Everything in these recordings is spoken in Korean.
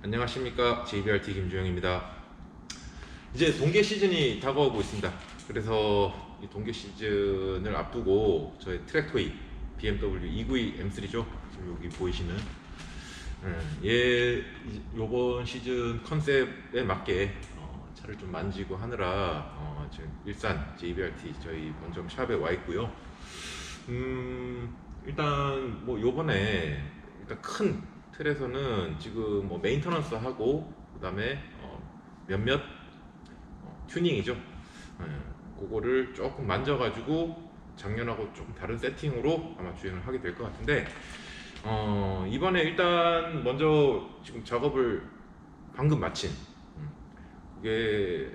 안녕하십니까, JBRT 김주영입니다. 이제 동계 시즌이 다가오고 있습니다. 그래서 이 동계 시즌을 앞두고 저희 트랙토이 BMW 292 M3죠. 지금 여기 보이시는 요번 시즌 컨셉에 맞게 차를 좀 만지고 하느라 지금 일산 JBRT 저희 본점 샵에 와 있고요. 일단 뭐 요번에 일단 큰 틀에서는 지금 뭐 메인터넌스 하고 그다음에 몇몇 튜닝이죠. 그거를 조금 만져가지고 작년하고 조금 다른 세팅으로 아마 주행을 하게 될 것 같은데, 이번에 일단 먼저 지금 작업을 방금 마친, 그게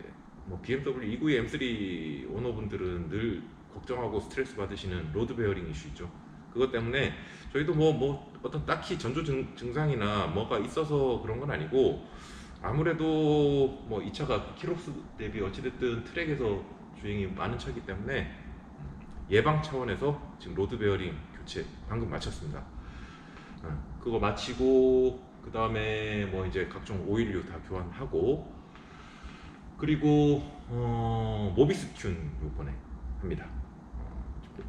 뭐 BMW 292 M3 오너분들은 늘 걱정하고 스트레스 받으시는 로드 베어링 이슈 있죠. 그것 때문에 저희도 뭐 어떤 딱히 전조 증상이나 뭐가 있어서 그런 건 아니고, 아무래도 뭐 이 차가 키로수 대비 어찌됐든 트랙에서 주행이 많은 차이기 때문에 예방 차원에서 지금 로드 베어링 교체 방금 마쳤습니다. 그거 마치고 그 다음에 뭐 이제 각종 오일류 다 교환하고, 그리고 모비스 튠 요번에 합니다.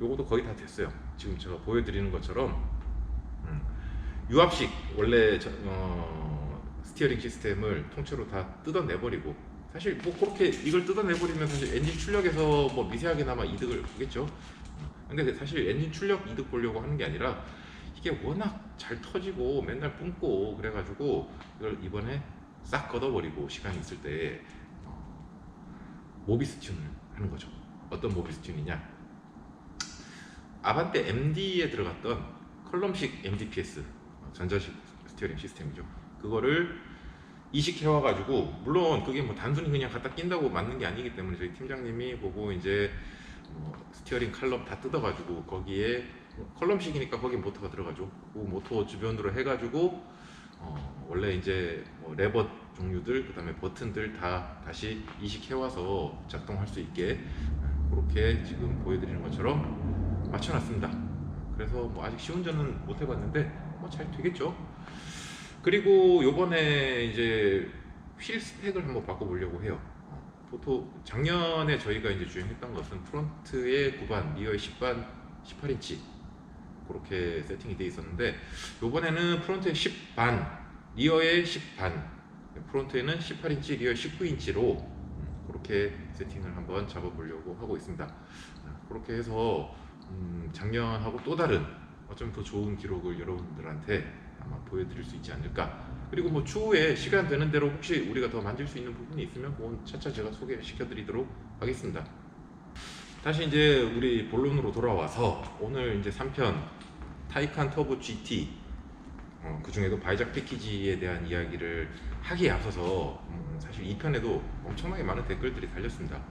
요것도 거의 다 됐어요. 지금 제가 보여드리는 것처럼 유압식 원래 스티어링 시스템을 통째로 다 뜯어내버리고, 사실 뭐 그렇게 이걸 뜯어내버리면 사실 엔진 출력에서 뭐 미세하게나마 이득을 보겠죠. 근데 사실 엔진 출력 이득 보려고 하는 게 아니라 이게 워낙 잘 터지고 맨날 뿜고 그래가지고 이걸 이번에 싹 걷어버리고 시간이 있을 때 모비스 튠을 하는 거죠. 어떤 모비스 튠이냐, 아반떼 MD에 들어갔던 컬럼식 MDPS 전자식 스티어링 시스템이죠. 그거를 이식해와가지고, 물론 그게 뭐 단순히 그냥 갖다 낀다고 맞는 게 아니기 때문에 저희 팀장님이 보고 이제 스티어링 칼럼 다 뜯어가지고 거기에 컬럼식이니까 거기에 모터가 들어가죠. 그 모터 주변으로 해가지고 원래 이제 뭐 레버 종류들 그다음에 버튼들 다 다시 이식해와서 작동할 수 있게 그렇게 지금 보여드리는 것처럼 맞춰놨습니다. 그래서 뭐 아직 시운전은 못 해봤는데 뭐 잘 되겠죠. 그리고 요번에 이제 휠 스펙을 한번 바꿔보려고 해요. 보통 작년에 저희가 이제 주행했던 것은 프론트에 9반, 리어에 10반, 18인치 그렇게 세팅이 돼 있었는데, 요번에는 프론트에 10반, 리어에 10반, 프론트에는 18인치, 리어에 19인치로 그렇게 세팅을 한번 잡아보려고 하고 있습니다. 그렇게 해서 작년하고 또 다른 어쩌면 더 좋은 기록을 여러분들한테 아마 보여드릴 수 있지 않을까. 그리고 뭐 추후에 시간 되는 대로 혹시 우리가 더 만질 수 있는 부분이 있으면 뭐 차차 제가 소개시켜 드리도록 하겠습니다. 다시 이제 우리 본론으로 돌아와서 오늘 이제 3편 타이칸 터보 GT, 그 중에도 바이작 패키지에 대한 이야기를 하기에 앞서서 사실 2편에도 엄청나게 많은 댓글들이 달렸습니다.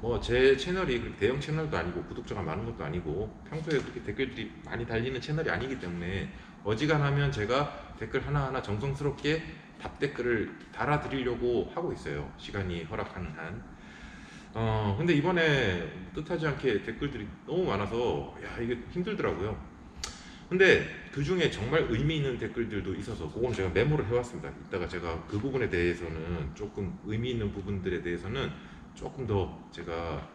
뭐 제 채널이 그렇게 대형 채널도 아니고 구독자가 많은 것도 아니고 평소에 그렇게 댓글들이 많이 달리는 채널이 아니기 때문에 어지간하면 제가 댓글 하나하나 정성스럽게 답 댓글을 달아드리려고 하고 있어요, 시간이 허락하는 한. 근데 이번에 뜻하지 않게 댓글들이 너무 많아서 이게 힘들더라고요. 근데 그 중에 정말 의미 있는 댓글들도 있어서 그건 제가 메모를 해왔습니다. 이따가 제가 그 부분에 대해서는 조금 의미 있는 부분들에 대해서는 조금 더 제가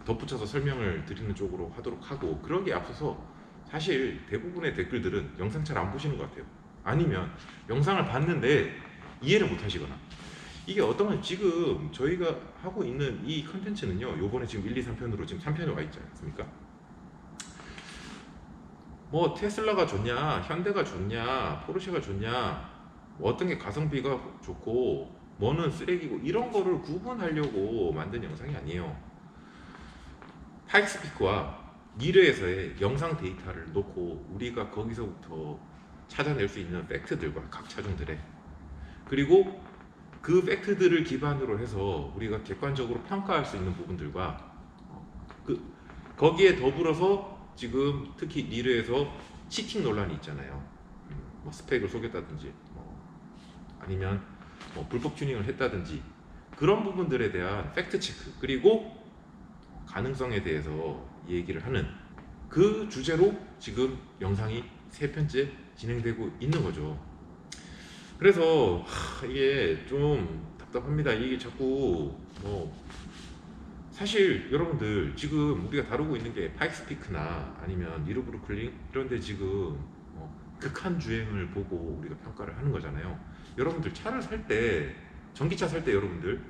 덧붙여서 설명을 드리는 쪽으로 하도록 하고, 그러기에 앞서서 사실 대부분의 댓글들은 영상 잘 안 보시는 것 같아요. 아니면 영상을 봤는데 이해를 못 하시거나, 이게 어떤 건 지금 저희가 하고 있는 이 컨텐츠는요, 요번에 지금 1, 2, 3편으로 지금 3편에 와 있지 않습니까? 뭐 테슬라가 좋냐, 현대가 좋냐, 포르쉐가 좋냐, 뭐 어떤 게 가성비가 좋고 뭐는 쓰레기고 이런 거를 구분하려고 만든 영상이 아니에요. 파이스피크와 미르에서의 영상 데이터를 놓고 우리가 거기서부터 찾아낼 수 있는 팩트들과 각 차종들의, 그리고 그 팩트들을 기반으로 해서 우리가 객관적으로 평가할 수 있는 부분들과 거기에 더불어서 지금 특히 미르에서 치팅 논란이 있잖아요. 뭐 스펙을 속였다든지 아니면 뭐 불법 튜닝을 했다든지 그런 부분들에 대한 팩트 체크, 그리고 가능성에 대해서 얘기를 하는 그 주제로 지금 영상이 3편째 진행되고 있는 거죠. 그래서 이게 좀 답답합니다. 이게 자꾸 사실 여러분들 지금 우리가 다루고 있는 게 파이스피크나 아니면 니르브루클린 이런데 지금 극한 주행을 보고 우리가 평가를 하는 거잖아요. 여러분들 차를 살 때, 전기차 살 때 여러분들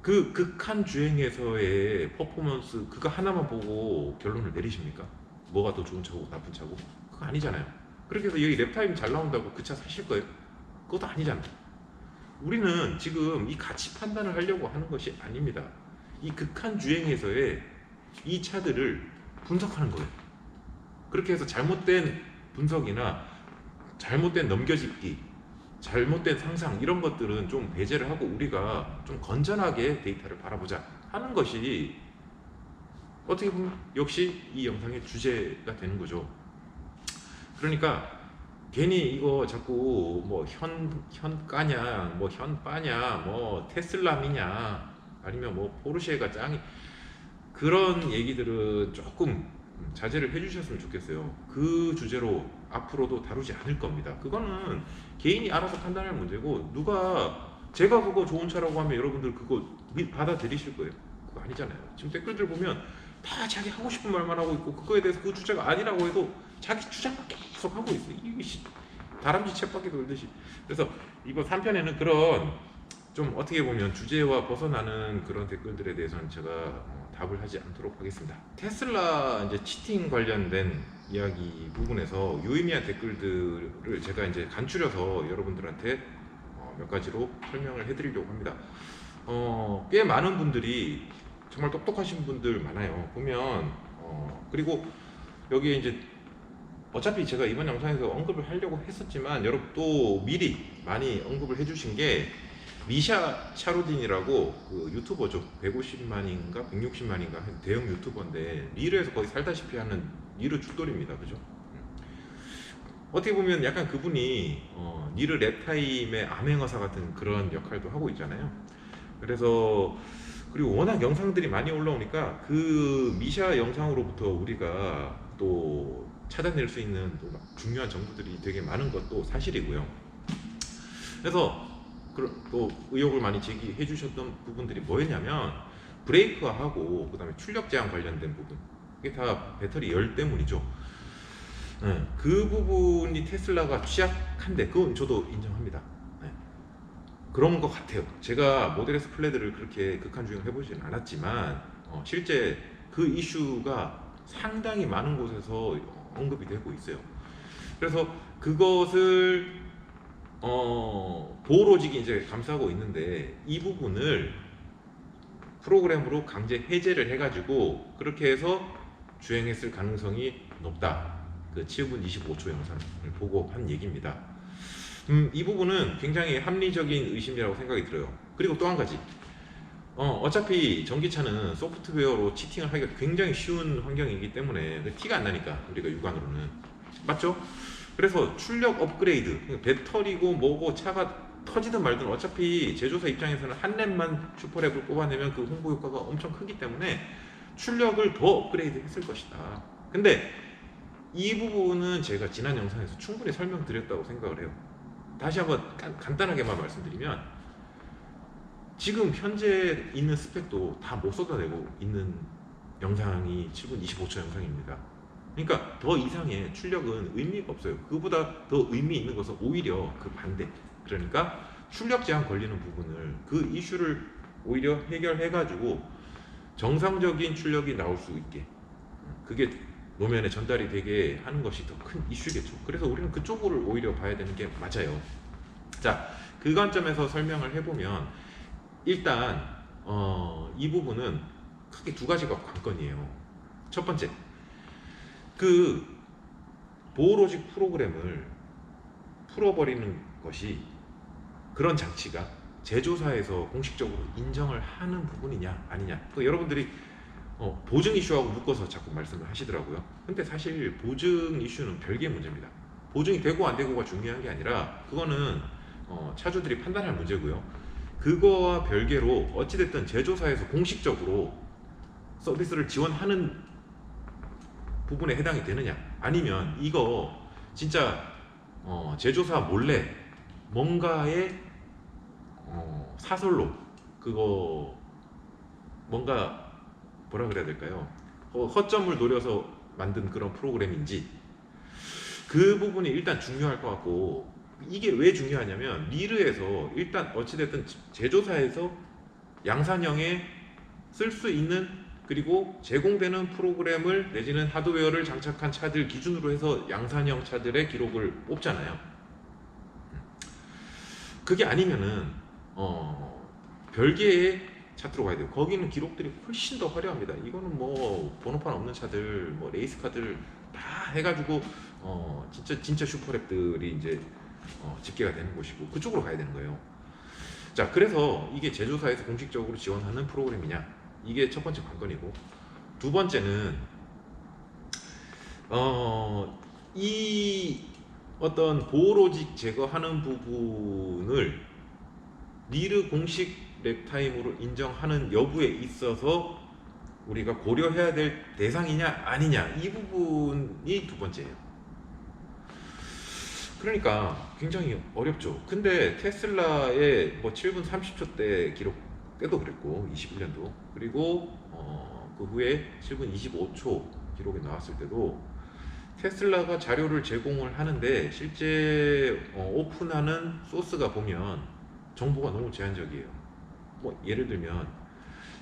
그 극한 주행에서의 퍼포먼스 그거 하나만 보고 결론을 내리십니까? 뭐가 더 좋은 차고 나쁜 차고? 그거 아니잖아요. 그렇게 해서 여기 랩타임 잘 나온다고 그 차 사실 거예요? 그것도 아니잖아요. 우리는 지금 이 가치 판단을 하려고 하는 것이 아닙니다. 이 극한 주행에서의 이 차들을 분석하는 거예요. 그렇게 해서 잘못된 분석이나 잘못된 넘겨짚기, 잘못된 상상 이런 것들은 좀 배제를 하고 우리가 좀 건전하게 데이터를 바라보자 하는 것이 어떻게 보면 역시 이 영상의 주제가 되는 거죠. 그러니까 괜히 이거 자꾸 뭐 현가냐 뭐 현빠냐 뭐 테슬라미냐 아니면 뭐 포르쉐가 짱이 그런 얘기들은 조금 자제를 해주셨으면 좋겠어요. 그 주제로 앞으로도 다루지 않을 겁니다. 그거는 개인이 알아서 판단할 문제고 누가 제가 그거 좋은 차라고 하면 여러분들 그거 받아들이실 거예요. 그거 아니잖아요. 지금 댓글들 보면 다 자기 하고 싶은 말만 하고 있고 그거에 대해서 그 주제가 아니라고 해도 자기 주장만 계속 하고 있어요. 이게 다람쥐 쳇바퀴 돌듯이. 그래서 이번 3편에는 그런 좀 어떻게 보면 주제와 벗어나는 그런 댓글들에 대해서는 제가 답을 하지 않도록 하겠습니다. 테슬라 이제 치팅 관련된 이야기 부분에서 유의미한 댓글들을 제가 이제 간추려서 여러분들한테 몇 가지로 설명을 해드리려고 합니다. 꽤 많은 분들이 정말 똑똑하신 분들 많아요. 보면 그리고 여기에 이제 어차피 제가 이번 영상에서 언급을 하려고 했었지만 여러분 또 미리 많이 언급을 해주신 게 미샤 샤로딘이라고 그 유튜버죠. 150만인가 160만인가 대형 유튜버인데 리르에서 거의 살다시피 하는 리르 죽돌입니다. 그죠? 어떻게 보면 약간 그분이 니르 랩타임의 암행어사 같은 그런 역할도 하고 있잖아요. 그래서 그리고 워낙 영상들이 많이 올라오니까 그 미샤 영상으로부터 우리가 또 찾아낼 수 있는 또 중요한 정보들이 되게 많은 것도 사실이고요. 그래서 또 의혹을 많이 제기해 주셨던 부분들이 뭐였냐면 브레이크하고 그 다음에 출력 제한 관련된 부분, 이게 다 배터리 열 때문이죠. 그 부분이 테슬라가 취약한데 그건 저도 인정합니다. 그런 것 같아요. 제가 모델 S 플레드를 그렇게 극한 주행을 해보지는 않았지만 실제 그 이슈가 상당히 많은 곳에서 언급이 되고 있어요. 그래서 그것을 보호로직이 이제 감싸고 있는데 이 부분을 프로그램으로 강제 해제를 해가지고 그렇게 해서 주행했을 가능성이 높다. 그 7분 25초 영상을 보고 한 얘기입니다. 이 부분은 굉장히 합리적인 의심이라고 생각이 들어요. 그리고 또 한 가지, 어차피 전기차는 소프트웨어로 치팅을 하기가 굉장히 쉬운 환경이기 때문에 티가 안 나니까 우리가 육안으로는 맞죠? 그래서 출력 업그레이드, 배터리고 뭐고 차가 터지든 말든 어차피 제조사 입장에서는 한 랩만 슈퍼랩을 뽑아내면 그 홍보 효과가 엄청 크기 때문에 출력을 더 업그레이드 했을 것이다. 근데 이 부분은 제가 지난 영상에서 충분히 설명드렸다고 생각을 해요. 다시 한번 간단하게만 말씀드리면 지금 현재 있는 스펙도 다 못 쏟아내고 있는 영상이 7분 25초 영상입니다. 그러니까 더 이상의 출력은 의미가 없어요. 그보다 더 의미 있는 것은 오히려 그 반대. 그러니까 출력 제한 걸리는 부분을 그 이슈를 오히려 해결해가지고 정상적인 출력이 나올 수 있게 그게 노면에 전달이 되게 하는 것이 더 큰 이슈겠죠. 그래서 우리는 그쪽을 오히려 봐야 되는 게 맞아요. 자, 그 관점에서 설명을 해보면 일단 이 부분은 크게 두 가지가 관건이에요. 첫 번째, 그 보호로직 프로그램을 풀어버리는 것이 그런 장치가 제조사에서 공식적으로 인정을 하는 부분이냐 아니냐. 그 여러분들이 보증 이슈하고 묶어서 자꾸 말씀을 하시더라고요. 근데 사실 보증 이슈는 별개의 문제입니다. 보증이 되고 안 되고가 중요한 게 아니라 그거는 차주들이 판단할 문제고요. 그거와 별개로 어찌됐든 제조사에서 공식적으로 서비스를 지원하는 부분에 해당이 되느냐 아니면 이거 진짜 제조사 몰래 뭔가의 사설로 그거 뭔가 뭐라 그래야 될까요? 허점을 노려서 만든 그런 프로그램인지 그 부분이 일단 중요할 것 같고, 이게 왜 중요하냐면 리르에서 일단 어찌됐든 제조사에서 양산형에 쓸 수 있는 그리고 제공되는 프로그램을 내지는 하드웨어를 장착한 차들 기준으로 해서 양산형 차들의 기록을 뽑잖아요. 그게 아니면은 별개의 차트로 가야 돼요. 거기는 기록들이 훨씬 더 화려합니다. 이거는 뭐 번호판 없는 차들, 뭐 레이스카들 다 해가지고 진짜 슈퍼랩들이 이제 집계가 되는 곳이고 그쪽으로 가야 되는 거예요. 자, 그래서 이게 제조사에서 공식적으로 지원하는 프로그램이냐, 이게 첫 번째 관건이고, 두 번째는 이 어떤 보호로직 제거하는 부분을 리르 공식 랩타임으로 인정하는 여부에 있어서 우리가 고려해야 될 대상이냐 아니냐, 이 부분이 두 번째예요. 그러니까 굉장히 어렵죠. 근데 테슬라의 뭐 7분 30초대 기록 때도 그랬고 21년도, 그리고 그 후에 7분 25초 기록이 나왔을 때도 테슬라가 자료를 제공을 하는데 실제 오픈하는 소스가 보면 정보가 너무 제한적이에요. 뭐 예를 들면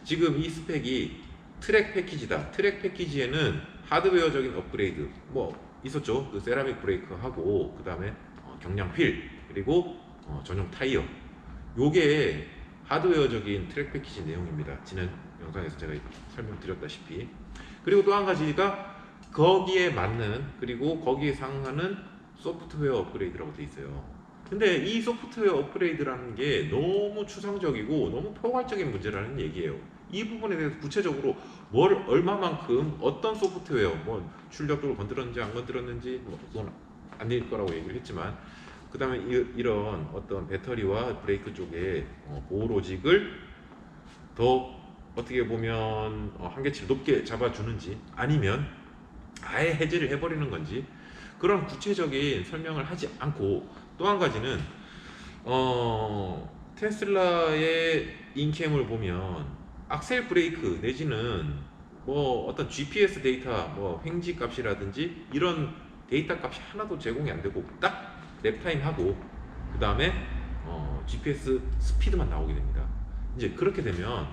지금 이 스펙이 트랙 패키지다. 트랙 패키지에는 하드웨어적인 업그레이드 뭐 있었죠. 그 세라믹 브레이크하고 그 다음에 경량 필, 그리고 전용 타이어, 요게 하드웨어적인 트랙 패키지 내용입니다. 지난 영상에서 제가 설명드렸다시피. 그리고 또 한 가지가 거기에 맞는 그리고 거기에 상응하는 소프트웨어 업그레이드라고 돼 있어요. 근데 이 소프트웨어 업그레이드라는 게 너무 추상적이고 너무 포괄적인 문제라는 얘기예요. 이 부분에 대해서 구체적으로 뭘 얼마만큼 어떤 소프트웨어, 뭐 출력도를 건드렸는지 안 건드렸는지 뭐 그건 아닐 거라고 얘기를 했지만, 그 다음에 이런 어떤 배터리와 브레이크 쪽에 보호 로직을 더 어떻게 보면 한계치를 높게 잡아주는지 아니면 아예 해제를 해버리는 건지, 그런 구체적인 설명을 하지 않고, 또 한 가지는 테슬라의 인캠을 보면 악셀 브레이크 내지는 뭐 어떤 GPS 데이터, 뭐 횡지 값이라든지 이런 데이터 값이 하나도 제공이 안 되고 딱 랩타임 하고 그 다음에 GPS 스피드만 나오게 됩니다. 이제 그렇게 되면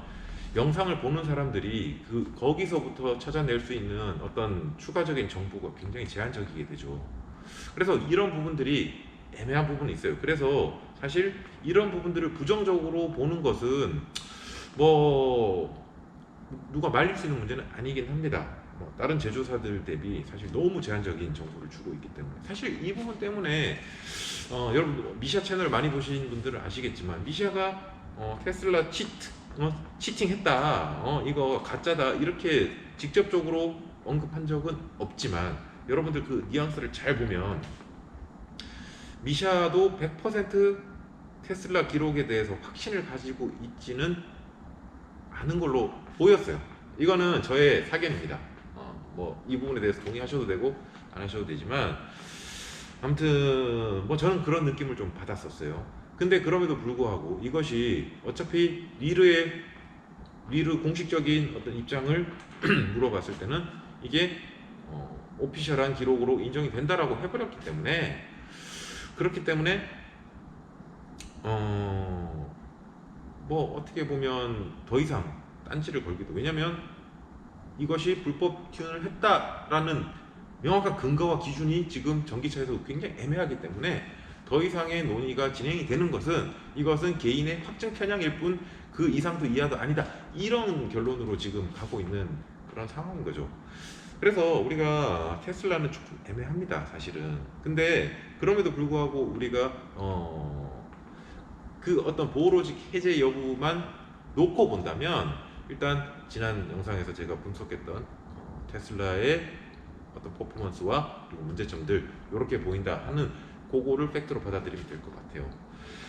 영상을 보는 사람들이 거기서부터 찾아낼 수 있는 어떤 추가적인 정보가 굉장히 제한적이게 되죠. 그래서 이런 부분들이 애매한 부분이 있어요. 그래서 사실 이런 부분들을 부정적으로 보는 것은 뭐 누가 말릴 수 있는 문제는 아니긴 합니다. 뭐 다른 제조사들 대비 사실 너무 제한적인 정보를 주고 있기 때문에, 사실 이 부분 때문에 여러분 미샤 채널 많이 보신 분들은 아시겠지만 미샤가 테슬라 치팅했다, 이거 가짜다 이렇게 직접적으로 언급한 적은 없지만, 여러분들 그 뉘앙스를 잘 보면 미샤도 100% 테슬라 기록에 대해서 확신을 가지고 있지는 않은 걸로 보였어요. 이거는 저의 사견입니다. 뭐 이 부분에 대해서 동의하셔도 되고 안 하셔도 되지만, 아무튼 뭐 저는 그런 느낌을 좀 받았었어요. 근데 그럼에도 불구하고 이것이 어차피 리르 공식적인 어떤 입장을 물어봤을 때는 이게 오피셜한 기록으로 인정이 된다라고 해버렸기 때문에, 그렇기 때문에 뭐 어떻게 보면 더 이상 딴지를 걸기도, 왜냐면 이것이 불법 튠을 했다라는 명확한 근거와 기준이 지금 전기차에서 굉장히 애매하기 때문에 더 이상의 논의가 진행이 되는 것은 이것은 개인의 확증 편향일 뿐 그 이상도 이하도 아니다, 이런 결론으로 지금 가고 있는 그런 상황인 거죠. 그래서 우리가 테슬라는 조금 애매합니다, 사실은. 근데 그럼에도 불구하고 우리가 그 어떤 보호로직 해제 여부만 놓고 본다면, 일단 지난 영상에서 제가 분석했던 테슬라의 어떤 퍼포먼스와 그리고 문제점들 이렇게 보인다 하는 그거를 팩트로 받아들이면 될 것 같아요.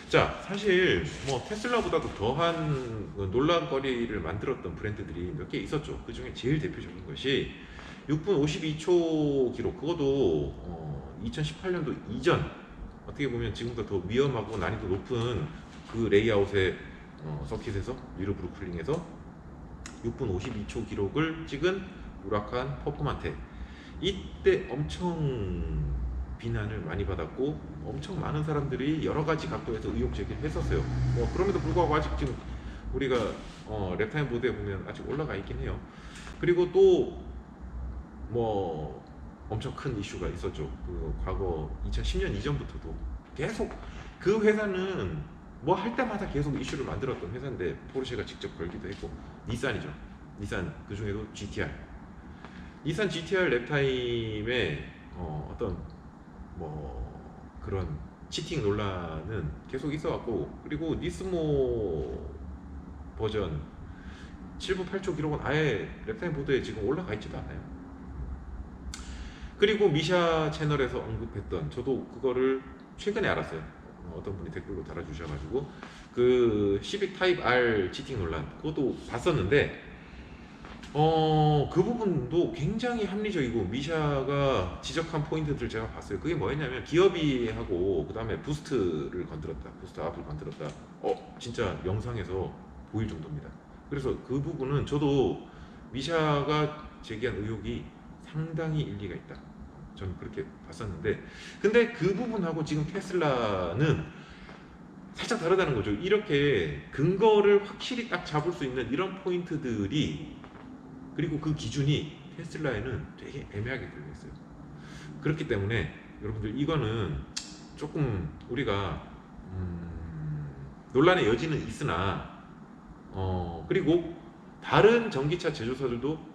자, 사실 뭐 테슬라보다도 더한 논란거리를 만들었던 브랜드들이 몇 개 있었죠. 그 중에 제일 대표적인 것이 6분 52초 기록, 그것도 2018년도 이전 어떻게 보면 지금보다 더 위험하고 난이도 높은 그 레이아웃의 서킷에서 미르 브루클링에서 6분 52초 기록을 찍은 우라칸 퍼포먼테. 이때 엄청 비난을 많이 받았고 엄청 많은 사람들이 여러 가지 각도에서 의혹 제기를 했었어요. 그럼에도 불구하고 아직 지금 우리가 랩타임 보드에 보면 아직 올라가 있긴 해요. 그리고 또 뭐 엄청 큰 이슈가 있었죠. 그 과거 2010년 이전부터도 계속 그 회사는 뭐 할 때마다 계속 이슈를 만들었던 회사인데 포르쉐가 직접 걸기도 했고 닛산이죠. 닛산 그 중에도 GTR. 닛산 GTR 랩타임에 어떤 뭐 그런 치팅 논란은 계속 있어왔고 그리고 니스모 버전 7분 8초 기록은 아예 랩타임 보드에 지금 올라가 있지도 않아요. 그리고 미샤 채널에서 언급했던 저도 그거를 최근에 알았어요. 어떤 분이 댓글로 달아주셔가지고 그 시빅 타입 R 치팅 논란 그것도 봤었는데 그 부분도 굉장히 합리적이고 미샤가 지적한 포인트들 제가 봤어요. 그게 뭐였냐면 기어비하고 그 다음에 부스트를 건드렸다, 부스트 앞을 건드렸다. 진짜 영상에서 보일 정도입니다. 그래서 그 부분은 저도 미샤가 제기한 의혹이 상당히 일리가 있다. 저는 그렇게 봤었는데, 근데 그 부분하고 지금 테슬라는 살짝 다르다는 거죠. 이렇게 근거를 확실히 딱 잡을 수 있는 이런 포인트들이 그리고 그 기준이 테슬라에는 되게 애매하게 걸려 있어요. 그렇기 때문에 여러분들 이거는 조금 우리가 논란의 여지는 있으나 그리고 다른 전기차 제조사들도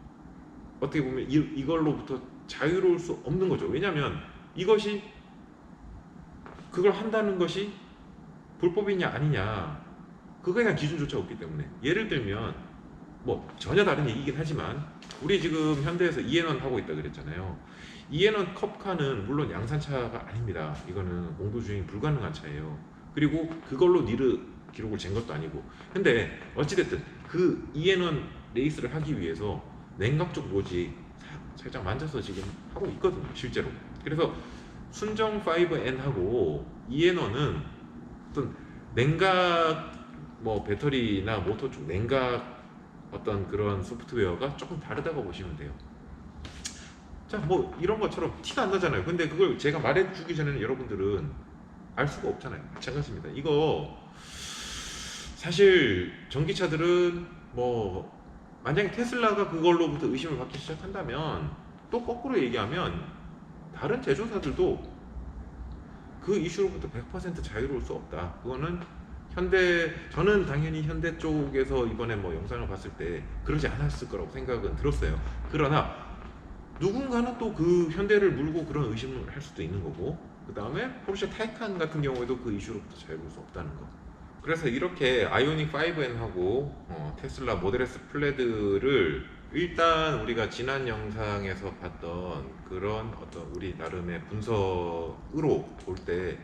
어떻게 보면 이걸로부터 자유로울 수 없는 거죠. 왜냐하면 이것이 그걸 한다는 것이 불법이냐 아니냐 그거에 대한 기준조차 없기 때문에 예를 들면 뭐 전혀 다른 얘기긴 하지만 우리 지금 현대에서 이앤원 하고 있다 그랬잖아요. 이앤원 컵카는 물론 양산차가 아닙니다. 이거는 공도 주행이 불가능한 차예요. 그리고 그걸로 니르 기록을 잰 것도 아니고. 근데 어찌됐든 그 이앤원 레이스를 하기 위해서 냉각 쪽 로직 살짝 만져서 지금 하고 있거든요, 실제로. 그래서 순정 5N하고 이앤원은 어떤 냉각 뭐 배터리나 모터 쪽 냉각 어떤 그런 소프트웨어가 조금 다르다고 보시면 돼요. 자, 뭐 이런 것처럼 티가 안 나잖아요. 근데 그걸 제가 말해주기 전에는 여러분들은 알 수가 없잖아요. 마찬가지입니다. 이거 사실 전기차들은 뭐 만약에 테슬라가 그걸로부터 의심을 받기 시작한다면 또 거꾸로 얘기하면 다른 제조사들도 그 이슈로부터 100% 자유로울 수 없다. 그거는 저는 당연히 현대 쪽에서 이번에 뭐 영상을 봤을 때 그러지 않았을 거라고 생각은 들었어요. 그러나 누군가는 또 그 현대를 물고 그런 의심을 할 수도 있는 거고, 그 다음에 포르쉐 타이칸 같은 경우에도 그 이슈로부터 자유로울 수 없다는 거. 그래서 이렇게 아이오닉 5N하고 테슬라 모델 S 플레드를 일단 우리가 지난 영상에서 봤던 그런 어떤 우리 나름의 분석으로 볼 때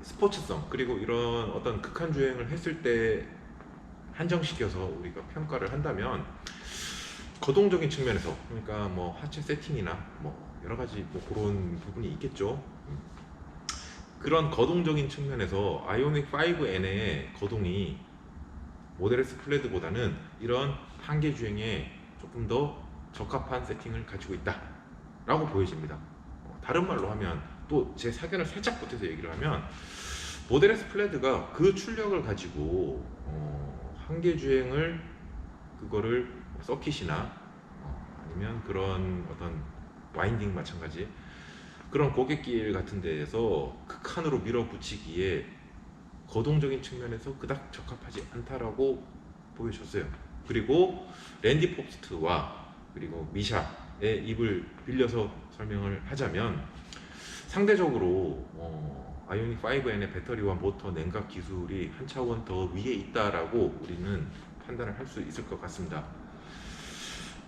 스포츠성 그리고 이런 어떤 극한 주행을 했을 때 한정시켜서 우리가 평가를 한다면 거동적인 측면에서 그러니까 뭐 하체 세팅이나 뭐 여러 가지 뭐 그런 부분이 있겠죠. 그런 거동적인 측면에서 아이오닉 5N의 거동이 모델 S 플레드보다는 이런 한계 주행에 조금 더 적합한 세팅을 가지고 있다 라고 보여집니다. 다른 말로 하면 또 제 사견을 살짝 보태서 얘기를 하면 모델 S 플레드가 그 출력을 가지고 한계 주행을 그거를 서킷이나 아니면 그런 어떤 와인딩 마찬가지 그런 고갯길 같은 데에서 극한으로 밀어붙이기에 거동적인 측면에서 그닥 적합하지 않다라고 보여줬어요. 그리고 랜디 포스트와 그리고 미샤의 입을 빌려서 설명을 하자면 상대적으로 아이오닉 5N의 배터리와 모터 냉각 기술이 한 차원 더 위에 있다라고 우리는 판단을 할 수 있을 것 같습니다.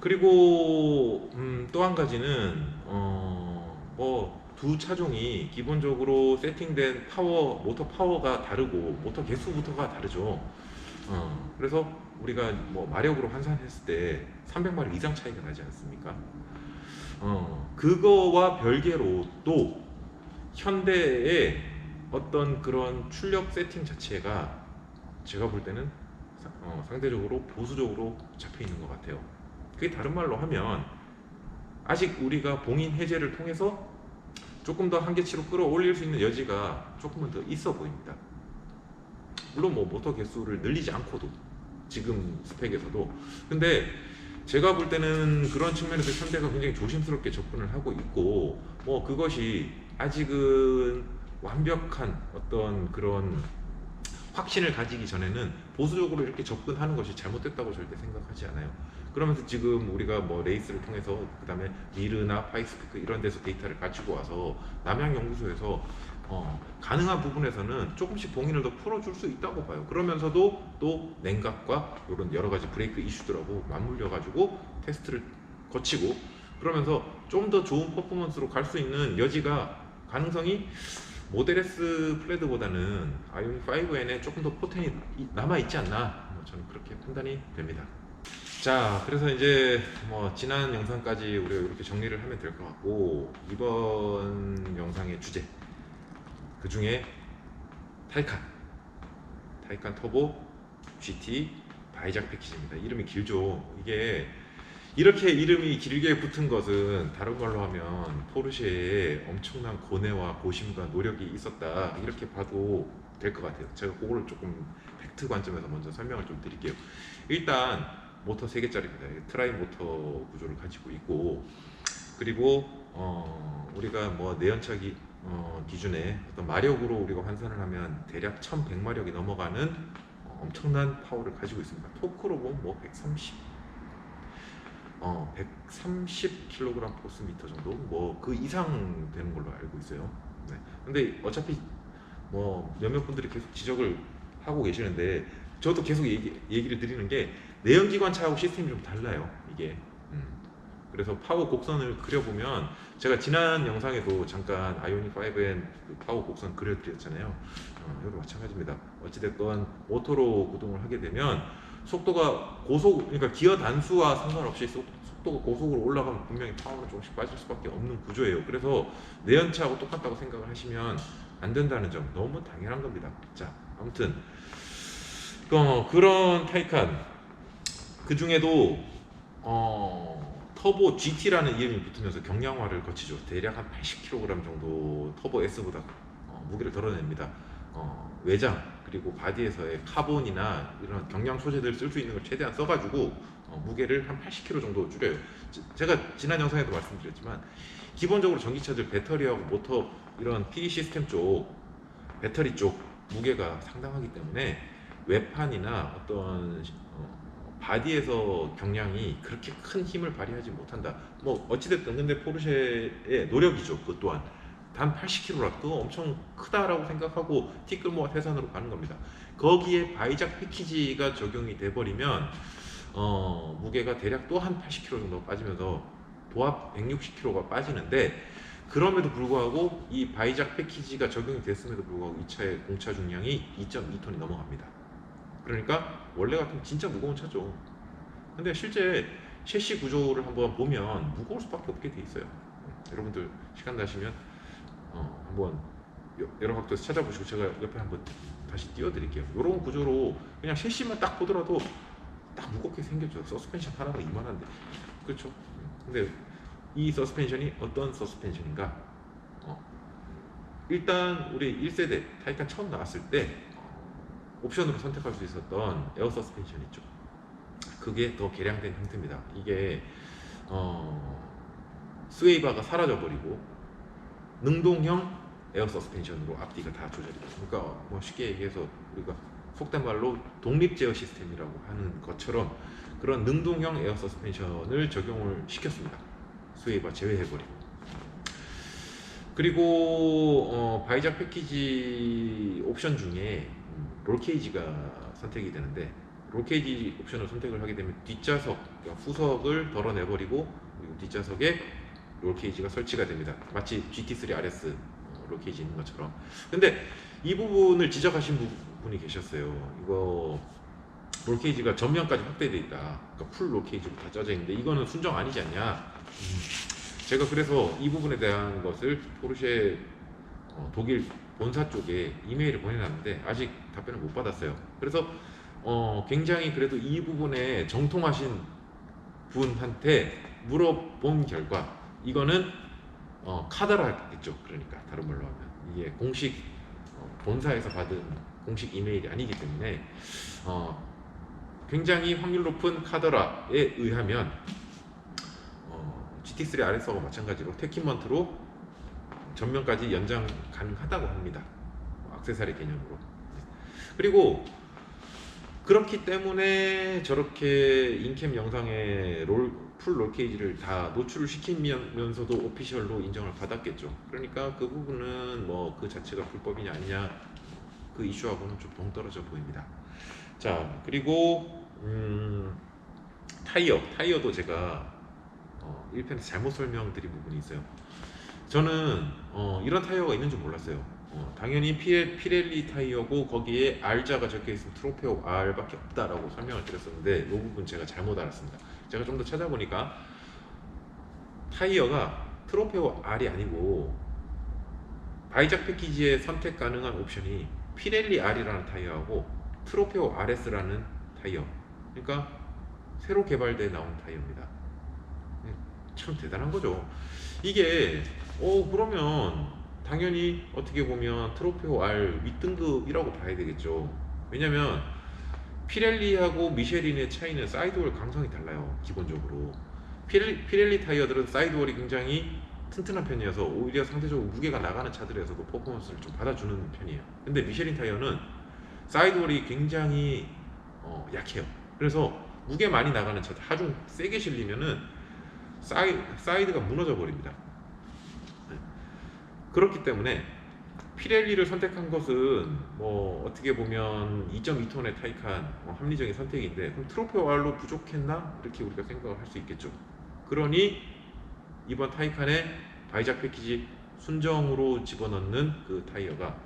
그리고 또 한 가지는 뭐 두 차종이 기본적으로 세팅된 모터 파워가 다르고 모터 개수부터가 다르죠. 그래서 우리가 뭐 마력으로 환산했을 때 300마력 이상 차이가 나지 않습니까? 그거와 별개로 또 현대의 어떤 그런 출력 세팅 자체가 제가 볼 때는 상대적으로 보수적으로 잡혀 있는 것 같아요. 그게 다른 말로 하면 아직 우리가 봉인 해제를 통해서 조금 더 한계치로 끌어올릴 수 있는 여지가 조금은 더 있어 보입니다. 물론 뭐 모터 개수를 늘리지 않고도 지금 스펙에서도. 근데 제가 볼 때는 그런 측면에서 현대가 굉장히 조심스럽게 접근을 하고 있고, 뭐 그것이 아직은 완벽한 어떤 그런 확신을 가지기 전에는 보수적으로 이렇게 접근하는 것이 잘못됐다고 절대 생각하지 않아요. 그러면서 지금 우리가 뭐 레이스를 통해서 그 다음에 미르나 파이스피크 이런 데서 데이터를 가지고 와서 남양연구소에서 가능한 부분에서는 조금씩 봉인을 더 풀어줄 수 있다고 봐요. 그러면서도 또 냉각과 이런 여러 가지 브레이크 이슈들하고 맞물려 가지고 테스트를 거치고, 그러면서 좀 더 좋은 퍼포먼스로 갈 수 있는 여지가, 가능성이 모델 S 플레드보다는 아이오닉 5N에 조금 더 포텐이 남아 있지 않나, 저는 그렇게 판단이 됩니다. 자, 그래서 이제 뭐 지난 영상까지 우리가 이렇게 정리를 하면 될 것 같고, 이번 영상의 주제, 그 중에 타이칸 터보 GT 바이작 패키지입니다. 이름이 길죠. 이게 이렇게 이름이 길게 붙은 것은 다른 말로 하면 포르쉐에 엄청난 고뇌와 고심과 노력이 있었다, 이렇게 봐도 될 것 같아요. 제가 그거를 조금 팩트 관점에서 먼저 설명을 좀 드릴게요. 일단 모터 3개짜리입니다. 트라이 모터 구조를 가지고 있고, 그리고 우리가 뭐 내연차 기준에 어떤 마력으로 우리가 환산을 하면 대략 1100마력이 넘어가는 엄청난 파워를 가지고 있습니다. 토크로 보면 뭐 130kg 포스 미터 정도, 뭐 그 이상 되는 걸로 알고 있어요. 네. 근데 어차피 뭐 몇몇 분들이 계속 지적을 하고 계시는데, 저도 계속 얘기를 드리는 게, 내연기관차하고 시스템이 좀 달라요, 이게. 그래서 파워 곡선을 그려보면, 제가 지난 영상에도 잠깐 아이오닉 5N 그 파워 곡선 그려드렸잖아요. 여기도 마찬가지입니다. 어찌됐건 모터로 구동을 하게 되면 속도가 그러니까 기어 단수와 상관없이 속도가 고속으로 올라가면 분명히 파워는 조금씩 빠질 수밖에 없는 구조예요. 그래서 내연차하고 똑같다고 생각을 하시면 안 된다는 점, 너무 당연한 겁니다. 자, 아무튼 그런 타이칸, 그 중에도 터보 GT라는 이름이 붙으면서 경량화를 거치죠. 대략 한 80kg 정도 터보 S보다 무게를 덜어냅니다. 외장 그리고 바디에서의 카본이나 이런 경량 소재들 쓸 수 있는 걸 최대한 써가지고 무게를 한 80kg 정도 줄여요. 제가 지난 영상에도 말씀드렸지만, 기본적으로 전기차들 배터리하고 모터 이런 PE 시스템 쪽, 배터리 쪽 무게가 상당하기 때문에 외판이나 어떤 바디에서 경량이 그렇게 큰 힘을 발휘하지 못한다. 뭐 어찌됐든 근데 포르쉐의 노력이죠. 그것 또한 단 80kg라 그거 엄청 크다라고 생각하고 티끌모아 태산으로 가는 겁니다. 거기에 바이작 패키지가 적용이 돼버리면 무게가 대략 또 한 80kg 정도 빠지면서 도합 160kg가 빠지는데, 그럼에도 불구하고 이 바이작 패키지가 적용이 됐음에도 불구하고 이 차의 공차 중량이 2.2톤이 넘어갑니다. 그러니까 원래 같으면 진짜 무거운 차죠. 근데 실제 셰시 구조를 한번 보면 무거울 수밖에 없게 돼 있어요. 여러분들 시간 나시면 한번 여러 각도에서 찾아보시고, 제가 옆에 한번 다시 띄워드릴게요. 이런 구조로 그냥 셰시만 딱 보더라도 딱 무겁게 생겼죠. 서스펜션 하나가 이만한데, 그렇죠? 근데 이 서스펜션이 어떤 서스펜션인가? 일단 우리 1세대 타이칸 처음 나왔을 때 옵션으로 선택할 수 있었던 에어 서스펜션 있죠. 그게 더 개량된 형태입니다. 이게 스웨이바가 사라져버리고 능동형 에어 서스펜션으로 앞뒤가 다 조절이 돼요. 그러니까 뭐 쉽게 얘기해서 우리가 속된 말로 독립 제어 시스템이라고 하는 것처럼 그런 능동형 에어 서스펜션을 적용을 시켰습니다. 스웨이바 제외해버리고. 그리고 바이작 패키지 옵션 중에 롤케이지가 선택이 되는데, 롤케이지 옵션을 선택을 하게 되면 뒷좌석, 그러니까 후석을 덜어내버리고, 그리고 뒷좌석에 롤케이지가 설치가 됩니다. 마치 GT3 RS 롤케이지 있는 것처럼. 근데 이 부분을 지적하신 분이 계셨어요. 이거 롤케이지가 전면까지 확대되어 있다, 그러니까 풀 롤케이지로 다 짜져 있는데 이거는 순정 아니지 않냐. 제가 그래서 이 부분에 대한 것을 포르쉐 독일 본사 쪽에 이메일을 보내놨는데 아직 답변을 못 받았어요. 그래서 굉장히 그래도 이 부분에 정통하신 분한테 물어본 결과 이거는 카더라겠죠. 그러니까 다른 말로 하면 이게 공식 본사에서 받은 공식 이메일이 아니기 때문에 굉장히 확률 높은 카더라에 의하면 GT3 RS하고 마찬가지로 테키먼트로 전면까지 연장 가능하다고 합니다. 액세서리 개념으로. 그리고 그렇기 때문에 저렇게 인캠 영상에 풀 롤케이지를 다 노출을 시키면서도 오피셜로 인정을 받았겠죠. 그러니까 그 부분은 뭐 그 자체가 불법이냐 아니냐 그 이슈하고는 좀 동떨어져 보입니다. 자, 그리고 타이어도 제가 1편에서 잘못 설명드린 부분이 있어요. 저는 이런 타이어가 있는 줄 몰랐어요. 당연히 피렐리 타이어고 거기에 R자가 적혀있으면 트로페오 R밖에 없다라고 설명을 드렸었는데 이 부분 제가 잘못 알았습니다. 제가 좀 더 찾아보니까 타이어가 트로페오 R이 아니고 바이작 패키지에 선택 가능한 옵션이 피렐리 R이라는 타이어하고 트로페오 RS라는 타이어, 그러니까 새로 개발돼 나온 타이어입니다. 참 대단한 거죠. 이게 그러면 당연히 어떻게 보면 트로페오 R 윗등급이라고 봐야 되겠죠. 왜냐면 피렐리하고 미쉐린의 차이는 사이드월 강성이 달라요. 기본적으로 피렐리 타이어들은 사이드월이 굉장히 튼튼한 편이어서 오히려 상대적으로 무게가 나가는 차들에서도 퍼포먼스를 좀 받아주는 편이에요. 근데 미쉐린 타이어는 사이드월이 굉장히 약해요. 그래서 무게 많이 나가는 차들 하중 세게 실리면은 사이드가 무너져 버립니다. 그렇기 때문에 피렐리를 선택한 것은 뭐 어떻게 보면 2.2톤의 타이칸 합리적인 선택인데 그럼 트로페오 R로 부족했나? 이렇게 우리가 생각을 할 수 있겠죠. 그러니 이번 타이칸의 바이작 패키지 순정으로 집어넣는 그 타이어가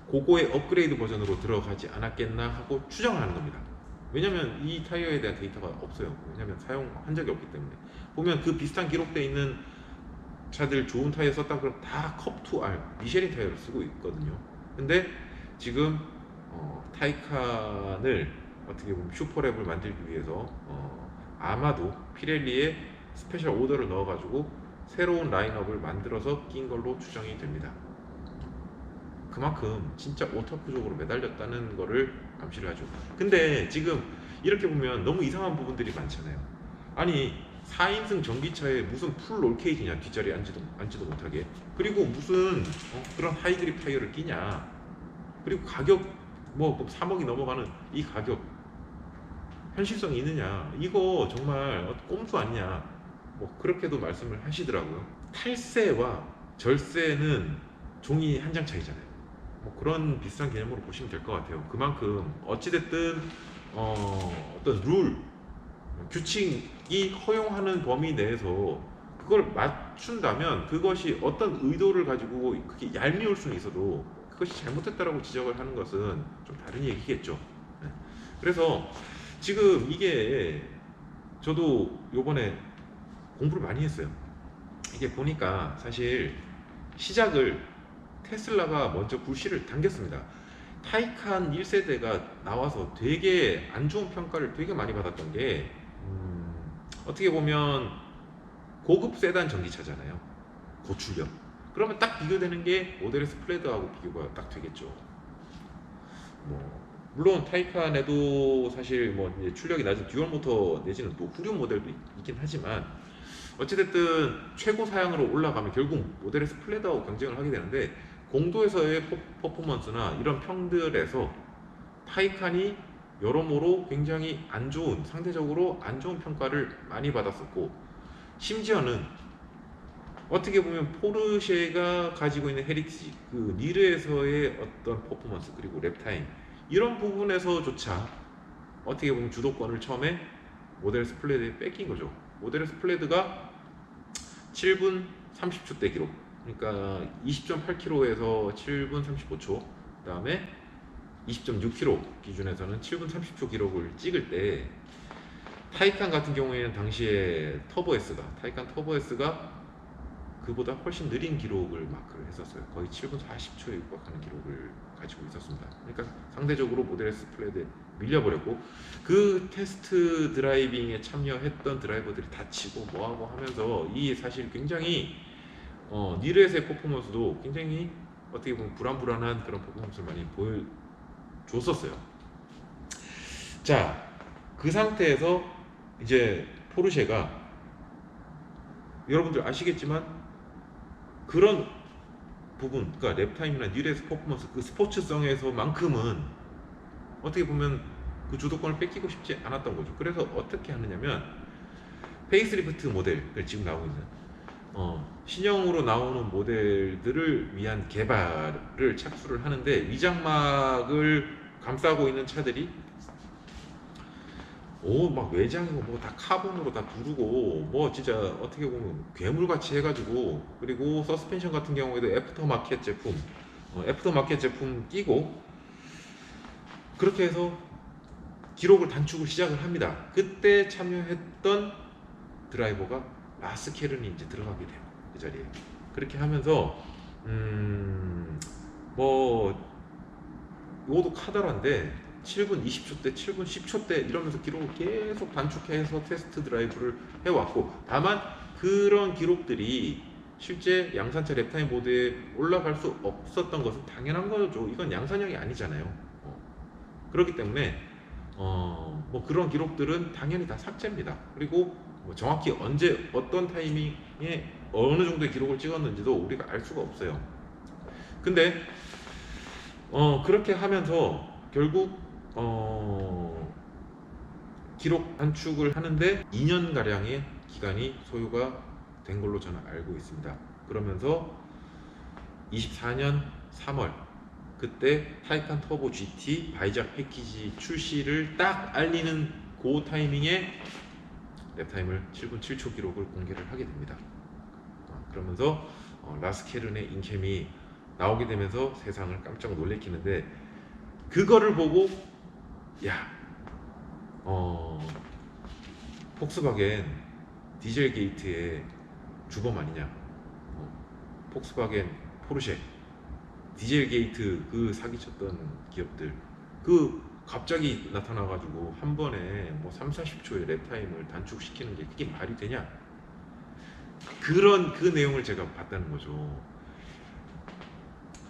고거의 업그레이드 버전으로 들어가지 않았겠나 하고 추정하는 겁니다. 왜냐면 이 타이어에 대한 데이터가 없어요. 왜냐면 사용한 적이 없기 때문에. 보면 그 비슷한 기록되어 있는 차들 좋은 타이어 썼다 그러면 다 컵2R 미쉐린 타이어를 쓰고 있거든요. 근데 지금 타이칸을 어떻게 보면 슈퍼랩을 만들기 위해서 아마도 피렐리에 스페셜 오더를 넣어가지고 새로운 라인업을 만들어서 낀 걸로 추정이 됩니다. 그만큼 진짜 오타쿠적으로 매달렸다는 거를 암시를 하죠. 근데 지금 이렇게 보면 너무 이상한 부분들이 많잖아요. 아니 4인승 전기차에 무슨 풀 롤케이지냐, 뒷자리에 앉지도 못하게. 그리고 무슨 그런 하이그립 타이어를 끼냐. 그리고 가격 뭐 3억이 넘어가는 이 가격 현실성이 있느냐, 이거 정말 꼼수 아니냐, 뭐 그렇게도 말씀을 하시더라고요. 탈세와 절세는 종이 한 장 차이잖아요. 뭐 그런 비슷한 개념으로 보시면 될 것 같아요. 그만큼 어찌됐든 어떤 규칙이 허용하는 범위 내에서 그걸 맞춘다면 그것이 어떤 의도를 가지고 그게 얄미울 수는 있어도 그것이 잘못했다라고 지적을 하는 것은 좀 다른 얘기겠죠. 네. 그래서 지금 이게 저도 요번에 공부를 많이 했어요. 이게 보니까 사실 시작을 테슬라가 먼저 불씨를 당겼습니다. 타이칸 1세대가 나와서 되게 안 좋은 평가를 되게 많이 받았던 게 어떻게 보면 고급 세단 전기차잖아요. 고출력. 그러면 딱 비교되는 게 모델 S 플레드하고 비교가 딱 되겠죠. 뭐 물론 타이칸에도 사실 뭐 이제 출력이 낮은 듀얼 모터 내지는 또 후륜 모델도 있긴 하지만 어찌됐든 최고 사양으로 올라가면 결국 모델 S 플레드하고 경쟁을 하게 되는데 공도에서의 퍼포먼스나 이런 평들에서 타이칸이 여러모로 굉장히 안 좋은, 상대적으로 안 좋은 평가를 많이 받았었고, 심지어는 어떻게 보면 포르쉐가 가지고 있는 헤리티지, 그 니르에서의 어떤 퍼포먼스 그리고 랩타임 이런 부분에서조차 어떻게 보면 주도권을 처음에 모델 S 플레드에 뺏긴 거죠. 모델 S 플레드가 7분 30초대 기록, 그러니까 20.8km에서 7분 35초, 그 다음에 20.6km 기준에서는 7분 30초 기록을 찍을 때 타이칸 같은 경우에는 당시에 타이칸 터보 S가 그보다 훨씬 느린 기록을 마크를 했었어요. 거의 7분 40초에 육박하는 기록을 가지고 있었습니다. 그러니까 상대적으로 모델 S 플레드에 밀려버렸고, 그 테스트 드라이빙에 참여했던 드라이버들이 다치고 뭐하고 하면서 이 사실 굉장히 니르에스의 퍼포먼스도 굉장히 어떻게 보면 불안불안한 그런 퍼포먼스를 많이 보여줬었어요. 자, 그 상태에서 이제 포르쉐가, 여러분들 아시겠지만 그런 부분, 그러니까 랩타임이나 니르에스 퍼포먼스, 그 스포츠성에서만큼은 어떻게 보면 그 주도권을 뺏기고 싶지 않았던 거죠. 그래서 어떻게 하느냐면 페이스리프트 모델을 지금 나오고 있는 신형으로 나오는 모델들을 위한 개발을 착수를 하는데, 위장막을 감싸고 있는 차들이 막 외장이고 뭐 다 카본으로 다 부르고 뭐 진짜 어떻게 보면 괴물같이 해가지고, 그리고 서스펜션 같은 경우에도 애프터마켓 제품 끼고, 그렇게 해서 기록을 단축을 시작을 합니다. 그때 참여했던 드라이버가 라스케른이 이제 들어가게 돼요, 그 자리에. 그렇게 하면서 뭐 이것도 카더라인데 7분 20초대, 7분 10초대 이러면서 기록을 계속 단축해서 테스트 드라이브를 해왔고, 다만 그런 기록들이 실제 양산차 랩타임 보드에 올라갈 수 없었던 것은 당연한 거죠. 이건 양산형이 아니잖아요. 그렇기 때문에 뭐 그런 기록들은 당연히 다 삭제입니다. 그리고 뭐 정확히 언제 어떤 타이밍에 어느 정도의 기록을 찍었는지도 우리가 알 수가 없어요. 근데 그렇게 하면서 결국 기록 단축을 하는데 2년가량의 기간이 소요가 된 걸로 저는 알고 있습니다. 그러면서 24년 3월 그때 타이칸 터보 GT 바이작 패키지 출시를 딱 알리는 그 타이밍에 랩타임을 7분 7초 기록을 공개를 하게 됩니다. 그러면서 라스케른의 인캠이 나오게 되면서 세상을 깜짝 놀래키는데, 그거를 보고 야, 폭스바겐 디젤 게이트의 주범 아니냐, 폭스바겐 포르쉐 디젤 게이트 그 사기쳤던 기업들, 그 갑자기 나타나가지고 한 번에 뭐 3-40초의 랩타임을 단축시키는 게 그게 말이 되냐, 그런 그 내용을 제가 봤다는 거죠.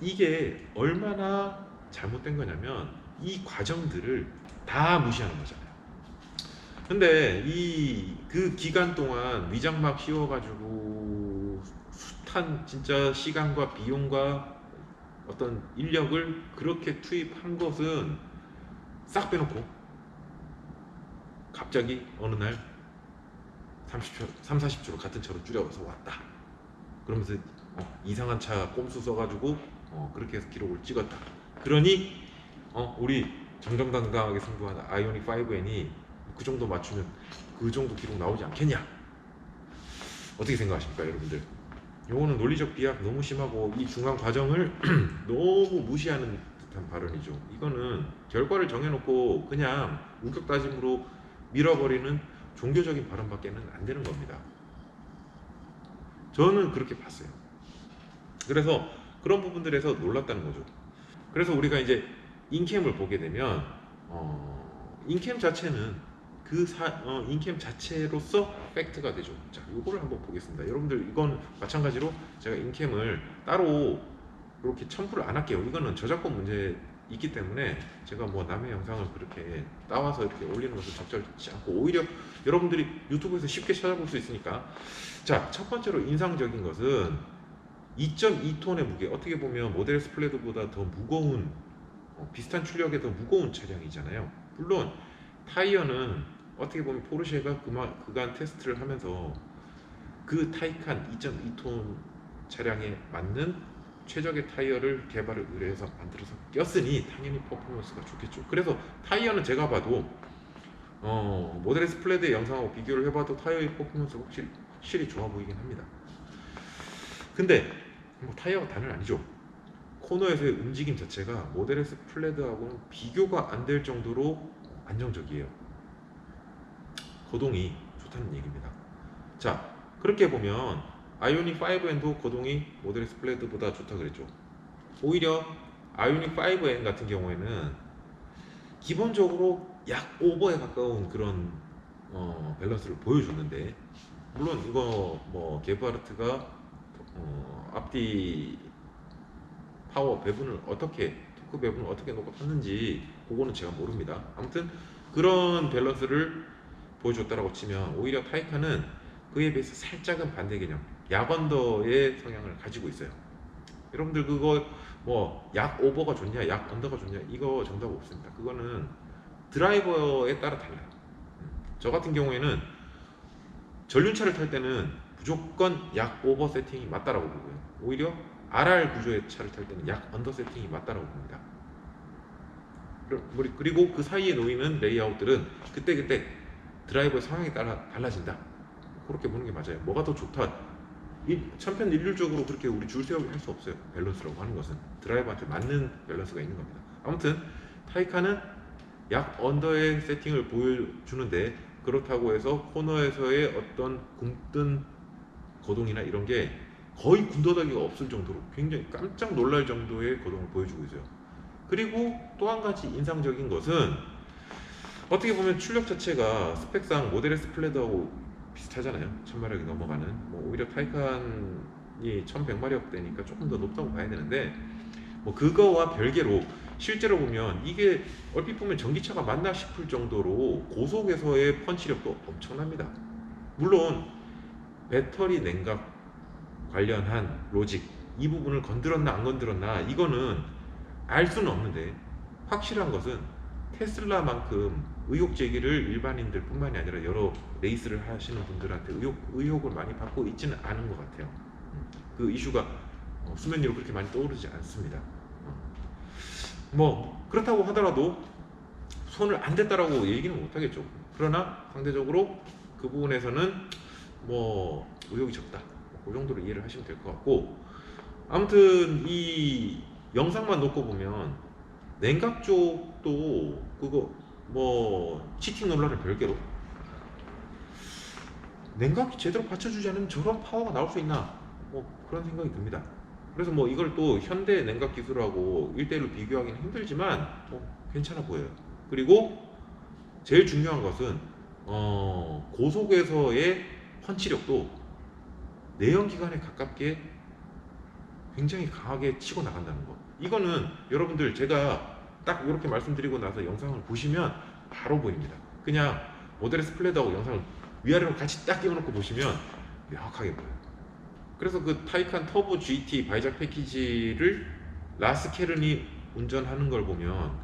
이게 얼마나 잘못된 거냐면 이 과정들을 다 무시하는 거잖아요. 근데 그 기간 동안 위장막 씌워가지고 숱한 진짜 시간과 비용과 어떤 인력을 그렇게 투입한 것은 싹 빼놓고 갑자기 어느 날 30초, 3-40초로 같은 차로 줄여서 왔다. 그러면서 이상한 차 꼼수 써가지고 그렇게 해서 기록을 찍었다. 그러니 우리 정정당당하게 승부한 아이오닉 5N이 그 정도 맞추면 그 정도 기록 나오지 않겠냐? 어떻게 생각하십니까, 여러분들? 요거는 논리적 비약 너무 심하고 이 중간 과정을 너무 무시하는 듯한 발언이죠. 이거는 결과를 정해놓고 그냥 우격 따짐으로 밀어버리는 종교적인 발언밖에는 안 되는 겁니다. 저는 그렇게 봤어요. 그래서 그런 부분들에서 놀랐다는 거죠. 그래서 우리가 이제 인캠을 보게 되면 인캠 자체는 인캠 자체로서 팩트가 되죠. 자, 이거를 한번 보겠습니다. 여러분들 이건 마찬가지로 제가 인캠을 따로 이렇게 첨부를 안 할게요. 이거는 저작권 문제 있기 때문에 제가 뭐 남의 영상을 그렇게 따와서 이렇게 올리는 것을 적절치 않고, 오히려 여러분들이 유튜브에서 쉽게 찾아볼 수 있으니까. 자, 첫 번째로 인상적인 것은 2.2톤의 무게, 어떻게 보면 모델 S 플레드보다 더 무거운, 비슷한 출력의 더 무거운 차량이잖아요. 물론 타이어는 어떻게 보면 포르쉐가 그간 테스트를 하면서 그 타이칸 2.2톤 차량에 맞는 최적의 타이어를 개발을 의뢰해서 만들어서 꼈으니 당연히 퍼포먼스가 좋겠죠. 그래서 타이어는 제가 봐도 모델 S 플레드의 영상하고 비교를 해봐도 타이어의 퍼포먼스가 확실히 좋아 보이긴 합니다. 근데 뭐 타이어가 다는 아니죠. 코너에서의 움직임 자체가 모델 S 플레드하고는 비교가 안 될 정도로 안정적이에요. 거동이 좋다는 얘기입니다. 자, 그렇게 보면 아이오닉 5N도 거동이 모델 S 플레드보다 좋다 그랬죠. 오히려 아이오닉 5N 같은 경우에는 기본적으로 약 오버에 가까운 그런 밸런스를 보여줬는데, 물론 이거 뭐 게브하르트가 앞뒤 파워 배분을 어떻게, 토크 배분을 어떻게 놓고 탔는지 그거는 제가 모릅니다. 아무튼 그런 밸런스를 보여줬다라고 치면 오히려 타이칸은 그에 비해서 살짝은 반대 개념, 약언더의 성향을 가지고 있어요. 여러분들 그거 뭐 약 오버가 좋냐 약 언더가 좋냐 이거 정답 없습니다. 그거는 드라이버에 따라 달라요. 저 같은 경우에는 전륜차를 탈 때는 무조건 약 오버 세팅이 맞다라고 보고요. 오히려 RR 구조의 차를 탈 때는 약 언더 세팅이 맞다라고 봅니다. 그리고 그 사이에 놓이는 레이아웃들은 그때그때 드라이버의 상황에 따라 달라진다. 그렇게 보는 게 맞아요. 뭐가 더 좋다, 천편일률적으로 그렇게 우리 줄 세우기 할 수 없어요. 밸런스라고 하는 것은 드라이버한테 맞는 밸런스가 있는 겁니다. 아무튼 타이칸은 약 언더의 세팅을 보여주는데, 그렇다고 해서 코너에서의 어떤 굼뜬 거동이나 이런 게 거의 군더더기가 없을 정도로 굉장히 깜짝 놀랄 정도의 거동을 보여주고 있어요. 그리고 또 한 가지 인상적인 것은 어떻게 보면 출력 자체가 스펙상 모델 S 플레드하고 비슷하잖아요. 1000마력이 넘어가는, 뭐 오히려 타이칸이 1100마력대니까 조금 더 높다고 봐야 되는데, 뭐 그거와 별개로 실제로 보면 이게 얼핏 보면 전기차가 맞나 싶을 정도로 고속에서의 펀치력도 엄청납니다. 물론 배터리 냉각 관련한 로직 이 부분을 건드렸나 안 건드렸나 이거는 알 수는 없는데, 확실한 것은 테슬라만큼 의혹 제기를 일반인들 뿐만이 아니라 여러 레이스를 하시는 분들한테 의혹을 많이 받고 있지는 않은 것 같아요. 그 이슈가 수면 위로 그렇게 많이 떠오르지 않습니다. 뭐 그렇다고 하더라도 손을 안 댔다라고 얘기는 못하겠죠. 그러나 상대적으로 그 부분에서는 뭐 의혹이 적다, 그 정도로 이해를 하시면 될 것 같고, 아무튼 이 영상만 놓고 보면 냉각 쪽도 그거 뭐 치팅 논란을 별개로 냉각이 제대로 받쳐주지 않으면 저런 파워가 나올 수 있나, 뭐 그런 생각이 듭니다. 그래서 뭐 이걸 또 현대 냉각 기술하고 1대1로 비교하기는 힘들지만 뭐 괜찮아 보여요. 그리고 제일 중요한 것은 고속에서의 펀치력도 내연기관에 가깝게 굉장히 강하게 치고 나간다는 거. 이거는 여러분들 제가 딱 이렇게 말씀드리고 나서 영상을 보시면 바로 보입니다. 그냥 모델 S 플레드하고 영상을 위아래로 같이 딱 띄워놓고 보시면 명확하게 보여요. 그래서 그 타이칸 터보 GT 바이작 패키지를 라스케른이 운전하는 걸 보면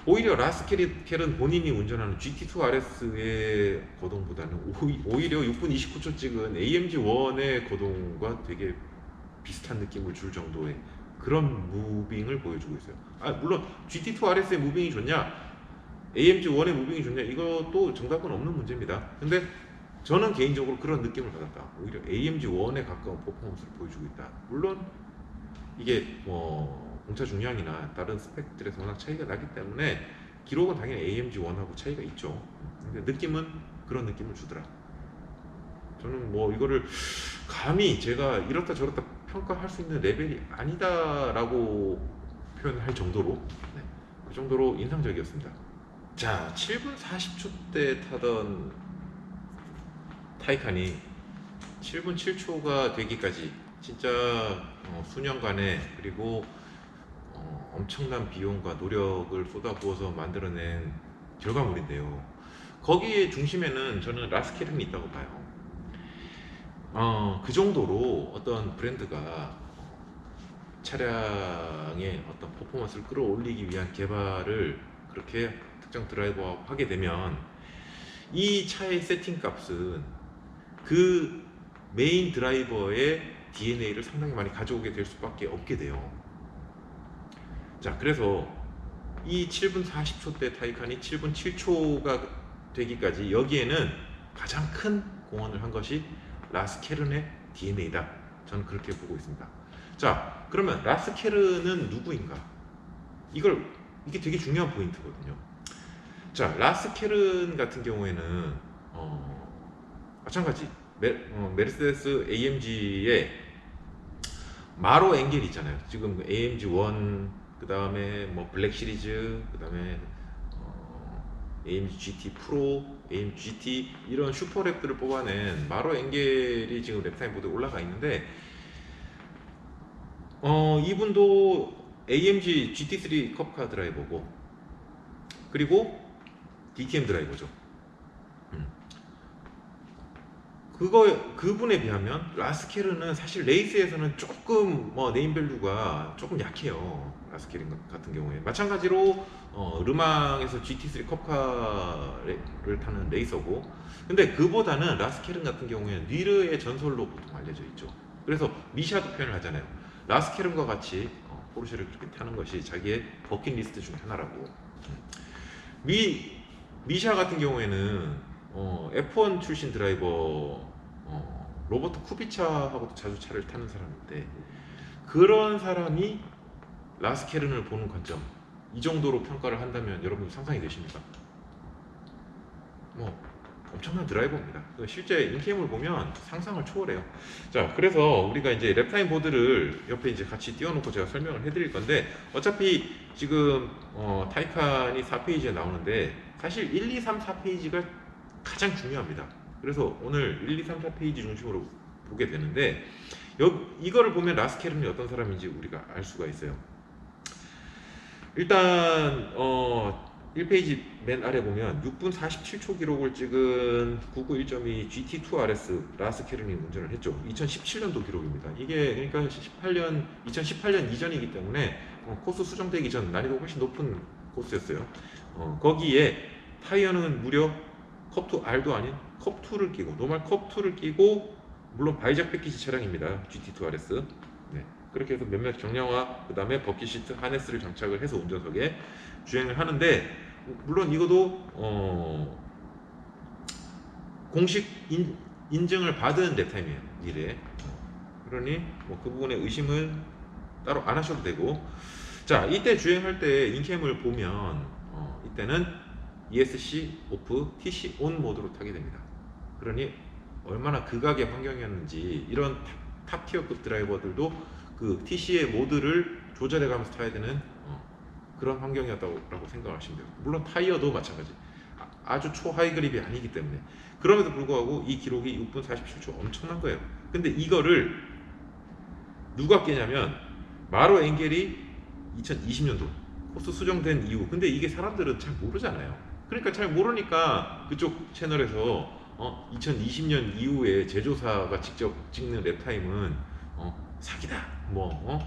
오히려 라스케른 본인이 운전하는 GT2 RS의 거동보다는 오히려 6분 29초 찍은 AMG1의 거동과 되게 비슷한 느낌을 줄 정도의 그런 무빙을 보여주고 있어요. 물론 GT2 RS의 무빙이 좋냐 AMG1의 무빙이 좋냐 이것도 정답은 없는 문제입니다. 근데 저는 개인적으로 그런 느낌을 받았다. 오히려 AMG1에 가까운 퍼포먼스를 보여주고 있다. 물론 이게 뭐 공차 중량이나 다른 스펙들에서 워낙 차이가 나기 때문에 기록은 당연히 AMG1하고 차이가 있죠. 근데 느낌은 그런 느낌을 주더라. 저는 뭐 이거를 감히 제가 이렇다 저렇다 평가할 수 있는 레벨이 아니다라고 표현할 정도로, 네, 그 정도로 인상적이었습니다. 자, 7분 40초 때 타던 타이칸이 7분 7초가 되기까지 진짜 수년간의 그리고 엄청난 비용과 노력을 쏟아부어서 만들어낸 결과물인데요. 거기에 중심에는 저는 라스케른이 있다고 봐요. 그 정도로 어떤 브랜드가 차량의 어떤 퍼포먼스를 끌어올리기 위한 개발을 그렇게 특정 드라이버와 하게 되면 이 차의 세팅 값은 그 메인 드라이버의 DNA를 상당히 많이 가져오게 될 수밖에 없게 돼요. 자, 그래서 이 7분 40초 대 타이칸이 7분 7초가 되기까지 여기에는 가장 큰 공헌을 한 것이 라스케른의 DNA다. 저는 그렇게 보고 있습니다. 자, 그러면 라스케른은 누구인가? 이게 되게 중요한 포인트거든요. 자, 라스케른 같은 경우에는 마찬가지 메르세데스 AMG의 마로 엔겔 있잖아요. 지금 AMG 1, 그 다음에 뭐 블랙 시리즈, 그 다음에 AMG GT 프로, AMG GT 이런 슈퍼랩들을 뽑아낸 마로 엔겔이 지금 랩타임 보드에 올라가 있는데, 이분도 AMG GT3 컵카 드라이버고, 그리고 DTM 드라이버죠. 그분에 비하면 라스케르는 사실 레이스에서는 조금 뭐 네임밸류가 조금 약해요. 라스케르 같은 경우에 마찬가지로 르망에서 GT3 컵카를 타는 레이서고, 근데 그보다는 라스케르 같은 경우에는 니르의 전설로 보통 알려져 있죠. 그래서 미샤도 표현을 하잖아요. 라스케르과 같이 포르쉐를 그렇게 타는 것이 자기의 버킷리스트 중 하나라고. 미샤 같은 경우에는 F1 출신 드라이버 로버트 쿠비차하고도 자주 차를 타는 사람인데, 그런 사람이 라스케른을 보는 관점, 이 정도로 평가를 한다면 여러분 상상이 되십니까? 뭐 엄청난 드라이버입니다. 실제 인게임을 보면 상상을 초월해요. 자, 그래서 우리가 이제 랩타임 보드를 옆에 이제 같이 띄워놓고 제가 설명을 해드릴 건데, 어차피 지금 타이칸이 4페이지에 나오는데 사실 1, 2, 3, 4페이지가 가장 중요합니다. 그래서 오늘 1, 2, 3, 4페이지 중심으로 보게 되는데, 이거를 보면 라스케른이 어떤 사람인지 우리가 알 수가 있어요. 일단 1페이지 맨 아래 보면 6분 47초 기록을 찍은 991.2 GT2 RS 라스케른이 운전을 했죠. 2017년도 기록입니다. 이게 그러니까 2018년 이전이기 때문에 코스 수정되기 전 난이도가 훨씬 높은 코스였어요. 거기에 타이어는 무려 컵2 R도 아닌 컵2를 끼고, 노멀 컵2를 끼고, 물론 바이작 패키지 차량입니다. GT2 RS. 네. 그렇게 해서 몇몇 경량화, 그 다음에 버킷 시트, 하네스를 장착을 해서 운전석에 주행을 하는데, 물론 이것도 공식 인증을 받은 랩타임이에요. 미래에. 그러니 뭐 그 부분에 의심은 따로 안 하셔도 되고, 자, 이때 주행할 때 인캠을 보면 이때는 ESC 오프, TC 온 모드로 타게 됩니다. 그러니 얼마나 극악의 환경이었는지, 이런 탑티어급 드라이버들도 그 TC의 모드를 조절해 가면서 타야 되는 그런 환경이었다고 생각하시면 돼요. 물론 타이어도 마찬가지. 아주 초하이 그립이 아니기 때문에. 그럼에도 불구하고 이 기록이 6분 47초 엄청난 거예요. 근데 이거를 누가 깨냐면 마로 엔겔이 2020년도 코스 수정된 이후. 근데 이게 사람들은 잘 모르잖아요. 그러니까 잘 모르니까 그쪽 채널에서 2020년 이후에 제조사가 직접 찍는 랩타임은 사기다, 뭐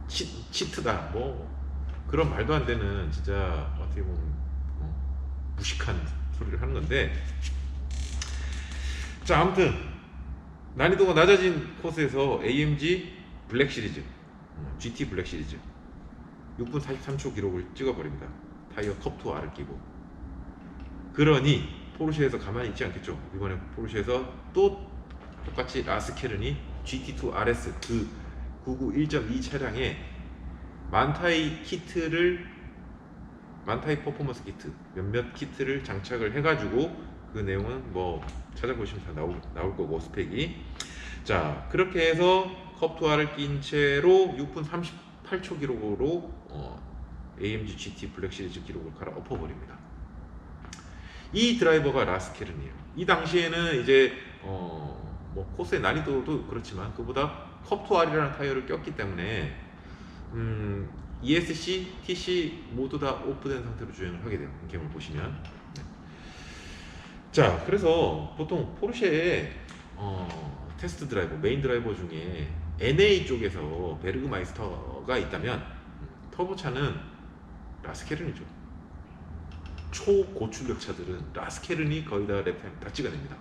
치트다, 뭐 그런 말도 안 되는, 진짜 어떻게 보면 무식한 소리를 하는 건데, 자, 아무튼 난이도가 낮아진 코스에서 AMG 블랙 시리즈, GT 블랙 시리즈 6분 43초 기록을 찍어버립니다. 타이어 컵2 R을 끼고. 그러니 포르쉐에서 가만히 있지 않겠죠. 이번에 포르쉐에서 또 똑같이 라스케른이 GT2 RS 그 991.2 차량에 만타이 퍼포먼스 키트 몇몇 키트를 장착을 해가지고, 그 내용은 뭐 찾아보시면 다 나올 거고, 스펙이. 자, 그렇게 해서 컵2 R을 낀 채로 6분 38초 기록으로 AMG GT 블랙 시리즈 기록을 갈아엎어버립니다. 이 드라이버가 라스케른이에요. 이 당시에는 이제 뭐 코스의 난이도도 그렇지만 그보다 컵2R이라는 타이어를 꼈기 때문에 ESC, TC 모두 다 오프된 상태로 주행을 하게 돼요. 인캠을 보시면. 네. 자, 그래서 보통 포르쉐의 테스트 드라이버, 메인 드라이버 중에 NA 쪽에서 베르그마이스터가 있다면 터보차는 라스케른이죠. 초고출력 차들은 라스케른이 거의 다 랩타임 다 찍어냅니다.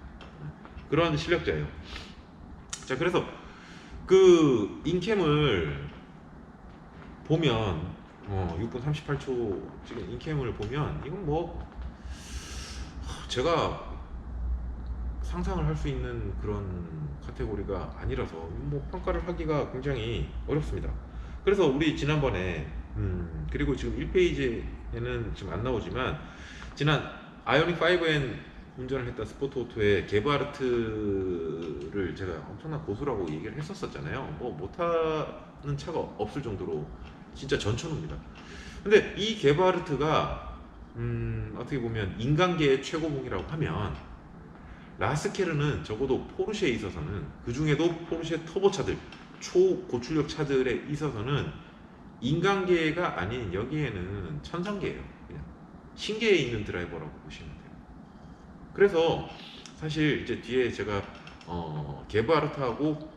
그런 실력자예요. 자, 그래서 그 인캠을 보면 6분 38초 지금 인캠을 보면, 이건 뭐 제가 상상을 할 수 있는 그런 카테고리가 아니라서 뭐 평가를 하기가 굉장히 어렵습니다. 그래서 우리 지난번에 그리고 지금 1페이지에는 지금 안 나오지만, 지난 아이오닉 5N 운전을 했던 스포트 오토의 게바르트를 제가 엄청난 고수라고 얘기를 했었잖아요. 뭐 못하는 차가 없을 정도로 진짜 전천후입니다. 근데 이 게바르트가 어떻게 보면 인간계의 최고봉이라고 하면 라스케르는 적어도 포르쉐에 있어서는, 그 중에도 포르쉐 터보차들, 초고출력 차들에 있어서는 인간계가 아닌, 여기에는 천상계예요. 그냥 신계에 있는 드라이버라고 보시면 돼요. 그래서 사실 이제 뒤에 제가 게바르트하고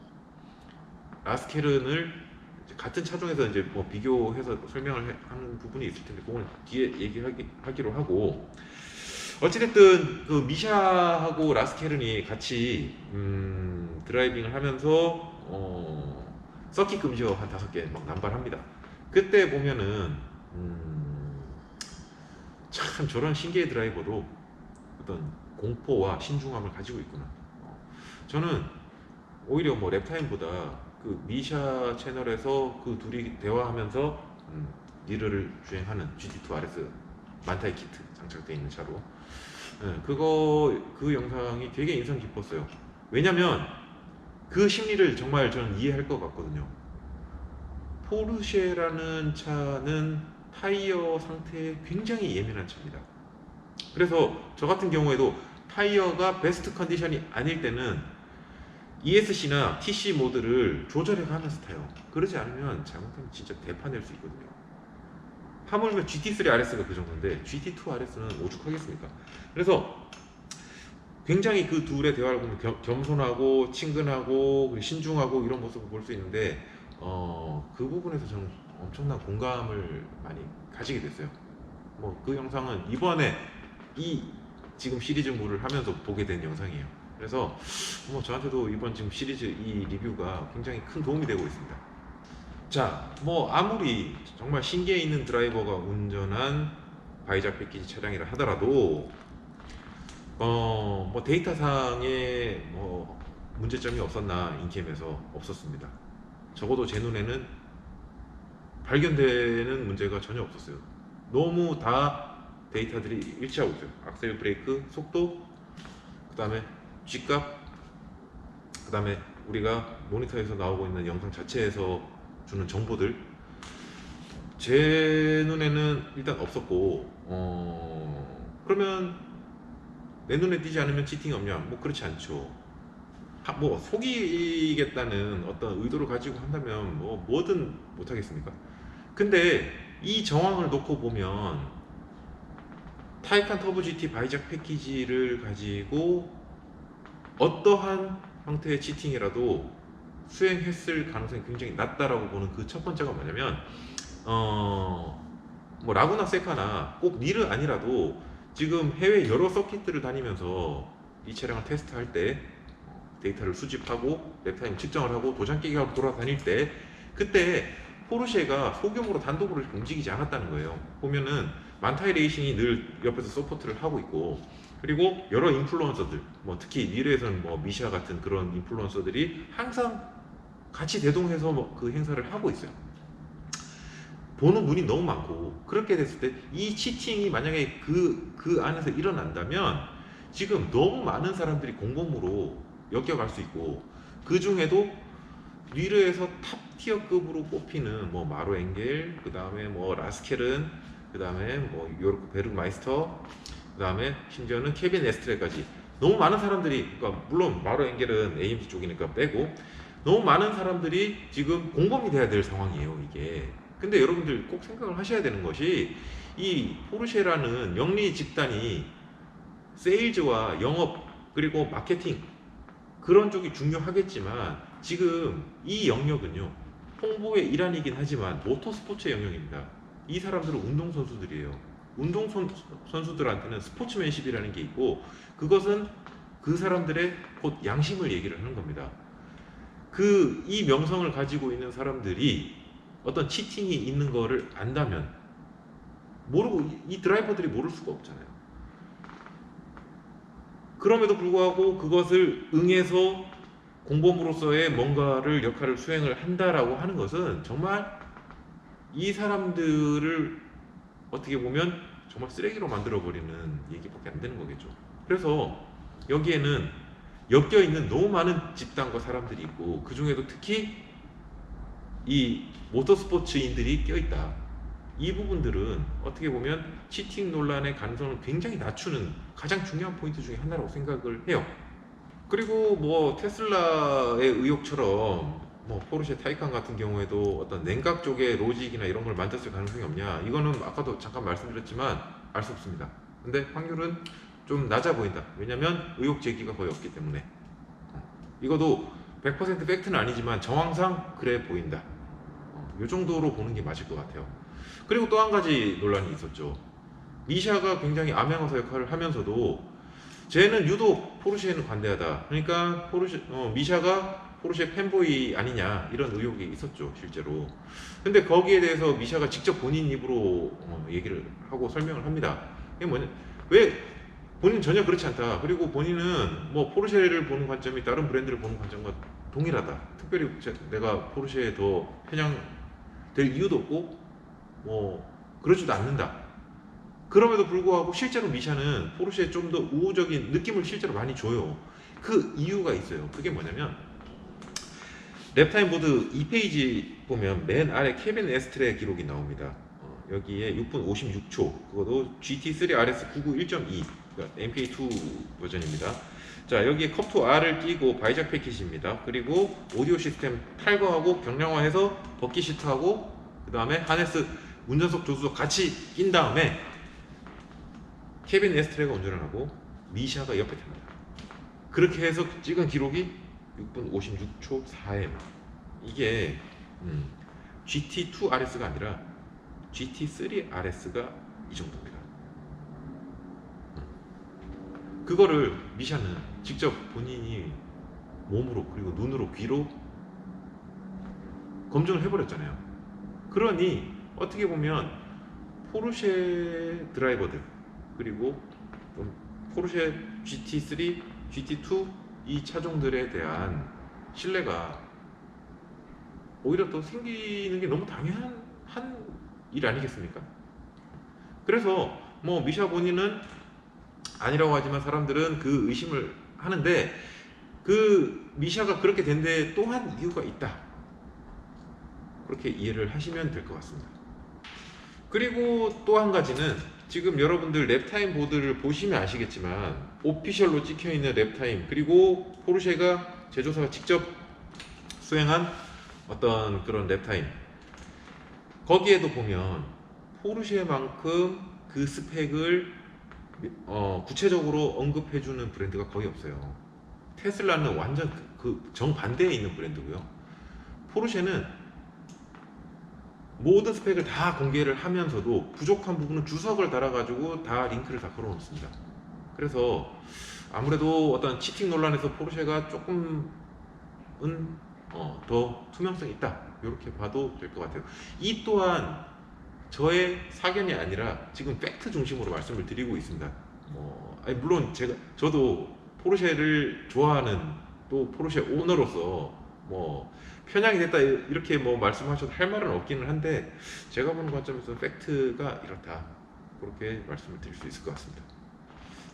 라스케른을 같은 차종에서 이제 뭐 비교해서 설명을 하는 부분이 있을 텐데, 그거는 뒤에 얘기하기로 하고, 어찌됐든 그 미샤하고 라스케른이 같이 드라이빙을 하면서 서킷 금지어 한 5개 막 남발합니다. 그때 보면은 참 저런 신기의 드라이버도 어떤 공포와 신중함을 가지고 있구나. 저는 오히려 뭐 랩타임보다 그 미샤 채널에서 그 둘이 대화하면서 니르를 주행하는 GT2 RS 만타이 키트 장착되어 있는 차로, 그 영상이 되게 인상 깊었어요. 왜냐면 그 심리를 정말 저는 이해할 것 같거든요. 포르쉐라는 차는 타이어 상태에 굉장히 예민한 차입니다. 그래서 저 같은 경우에도 타이어가 베스트 컨디션이 아닐 때는 ESC나 TC 모드를 조절해 가면서 타요. 그러지 않으면 잘못하면 진짜 대파낼 수 있거든요. 하물며 GT3 RS가 그 정도인데 GT2 RS는 오죽하겠습니까? 그래서 굉장히 그 둘의 대화를 보면 겸손하고 친근하고 신중하고 이런 모습을 볼 수 있는데, 그 부분에서 저는 엄청난 공감을 많이 가지게 됐어요. 뭐 그 영상은 이번에 이 지금 시리즈물을 하면서 보게 된 영상이에요. 그래서 뭐 저한테도 이번 지금 시리즈 이 리뷰가 굉장히 큰 도움이 되고 있습니다. 자, 뭐 아무리 정말 신기해 있는 드라이버가 운전한 바이작 패키지 차량이라 하더라도 뭐 데이터상의 뭐 문제점이 없었나, 인캠에서 없었습니다. 적어도 제 눈에는 발견되는 문제가 전혀 없었어요. 너무 다 데이터들이 일치하고 있어요. 악셀, 브레이크, 속도, 그 다음에 G값, 그 다음에 우리가 모니터에서 나오고 있는 영상 자체에서 주는 정보들, 제 눈에는 일단 없었고, 그러면 내 눈에 띄지 않으면 치팅이 없냐? 뭐 그렇지 않죠. 뭐 속이겠다는 어떤 의도를 가지고 한다면 뭐 뭐든 못하겠습니까? 근데 이 정황을 놓고 보면 타이칸 터보 GT 바이작 패키지를 가지고 어떠한 형태의 치팅이라도 수행했을 가능성이 굉장히 낮다라고 보는 그 첫 번째가 뭐냐면, 뭐 라구나 세카나 꼭 니르 아니라도 지금 해외 여러 서킷들을 다니면서 이 차량을 테스트할 때 데이터를 수집하고 랩타임 측정을 하고 도장깨기 하고 돌아다닐 때, 그때 포르쉐가 소규모로 단독으로 움직이지 않았다는 거예요. 보면은 만타이 레이싱이 늘 옆에서 서포트를 하고 있고, 그리고 여러 인플루언서들, 뭐 특히 니르에서는 뭐 미샤 같은 그런 인플루언서들이 항상 같이 대동해서 뭐 그 행사를 하고 있어요. 보는 눈이 너무 많고, 그렇게 됐을 때 이 치팅이 만약에 그 안에서 일어난다면 지금 너무 많은 사람들이 공범으로 엮여갈 수 있고, 그 중에도 니르에서 탑티어급으로 꼽히는 뭐 마로 엥겔, 그 다음에 뭐 라스케른, 그 다음에 뭐 요르크 베르마이스터, 그 다음에 심지어는 케빈 에스트레까지 너무 많은 사람들이, 그러니까 물론 마로 엥겔은 AMG 쪽이니까 빼고 너무 많은 사람들이 지금 공범이 돼야 될 상황이에요, 이게. 근데 여러분들 꼭 생각을 하셔야 되는 것이, 이 포르쉐라는 영리 집단이 세일즈와 영업 그리고 마케팅 그런 쪽이 중요하겠지만, 지금 이 영역은요, 홍보의 일환이긴 하지만 모터스포츠의 영역입니다. 이 사람들은 운동선수들이에요. 운동선수들한테는 스포츠맨십이라는 게 있고, 그것은 그 사람들의 곧 양심을 얘기를 하는 겁니다. 이 명성을 가지고 있는 사람들이 어떤 치팅이 있는 거를 안다면, 모르고, 이 드라이버들이 모를 수가 없잖아요. 그럼에도 불구하고 그것을 응해서 공범으로서의 뭔가를 역할을 수행을 한다라고 하는 것은 정말 이 사람들을 어떻게 보면 정말 쓰레기로 만들어버리는 얘기밖에 안 되는 거겠죠. 그래서 여기에는 엮여있는 너무 많은 집단과 사람들이 있고, 그 중에도 특히 이 모터스포츠인들이 껴있다. 이 부분들은 어떻게 보면 치팅 논란의 가능성을 굉장히 낮추는 가장 중요한 포인트 중에 하나라고 생각을 해요. 그리고 뭐 테슬라의 의혹처럼 뭐 포르쉐 타이칸 같은 경우에도 어떤 냉각 쪽의 로직이나 이런 걸 만졌을 가능성이 없냐, 이거는 아까도 잠깐 말씀드렸지만 알 수 없습니다. 근데 확률은 좀 낮아 보인다. 왜냐면 의혹 제기가 거의 없기 때문에. 이것도 100% 팩트는 아니지만 정황상 그래 보인다. 이 정도로 보는 게 맞을 것 같아요. 그리고 또 한 가지 논란이 있었죠. 미샤가 굉장히 암행어사 역할을 하면서도 쟤는 유독 포르쉐에는 관대하다. 그러니까 미샤가 포르쉐 팬보이 아니냐, 이런 의혹이 있었죠, 실제로. 근데 거기에 대해서 미샤가 직접 본인 입으로 얘기를 하고 설명을 합니다. 이게 뭐냐, 왜 본인 전혀 그렇지 않다. 그리고 본인은 뭐 포르쉐를 보는 관점이 다른 브랜드를 보는 관점과 동일하다. 특별히 내가 포르쉐에 더 편향될 이유도 없고 뭐 그러지도 않는다. 그럼에도 불구하고 실제로 미샤는 포르쉐에 좀 더 우호적인 느낌을 실제로 많이 줘요. 그 이유가 있어요. 그게 뭐냐면 랩타임 보드 2페이지 보면 맨 아래 케빈 에스트레 기록이 나옵니다. 여기에 6분 56초, 그것도 GT3 RS 991.2, 그러니까 MK2 버전입니다. 자, 여기에 컵2R을 끼고 바이작 패키지입니다. 그리고 오디오 시스템 탈거하고 경량화해서 버킷 시트하고 그 다음에 하네스 운전석 조수석 같이 낀 다음에 케빈 에스트레가 운전을 하고 미샤가 옆에 탑니다. 그렇게 해서 찍은 기록이 6분 56초 4M. 이게 GT2 RS가 아니라 GT3 RS가 이 정도입니다. 그거를 미샤는 직접 본인이 몸으로, 그리고 눈으로, 귀로 검증을 해버렸잖아요. 그러니 어떻게 보면 포르쉐 드라이버들, 그리고 포르쉐 GT3, GT2 이 차종들에 대한 신뢰가 오히려 더 생기는 게 너무 당연한 일 아니겠습니까? 그래서 뭐 미샤 본인은 아니라고 하지만 사람들은 그 의심을 하는데, 그 미샤가 그렇게 된 데 또한 이유가 있다. 그렇게 이해를 하시면 될 것 같습니다. 그리고 또 한 가지는, 지금 여러분들 랩타임 보드를 보시면 아시겠지만 오피셜로 찍혀있는 랩타임, 그리고 포르쉐가 제조사가 직접 수행한 어떤 그런 랩타임, 거기에도 보면 포르쉐만큼 그 스펙을 구체적으로 언급해주는 브랜드가 거의 없어요. 테슬라는 완전 그 정반대에 있는 브랜드고요. 포르쉐는 모든 스펙을 다 공개를 하면서도 부족한 부분은 주석을 달아가지고 다 링크를 다 걸어놓습니다. 그래서 아무래도 어떤 치팅 논란에서 포르쉐가 조금은 더 투명성이 있다, 이렇게 봐도 될 것 같아요. 이 또한 저의 사견이 아니라 지금 팩트 중심으로 말씀을 드리고 있습니다. 물론 저도 포르쉐를 좋아하는 또 포르쉐 오너로서 뭐 편향이 됐다 이렇게 뭐 말씀하셔도 할 말은 없기는 한데, 제가 보는 관점에서 팩트가 이렇다, 그렇게 말씀을 드릴 수 있을 것 같습니다.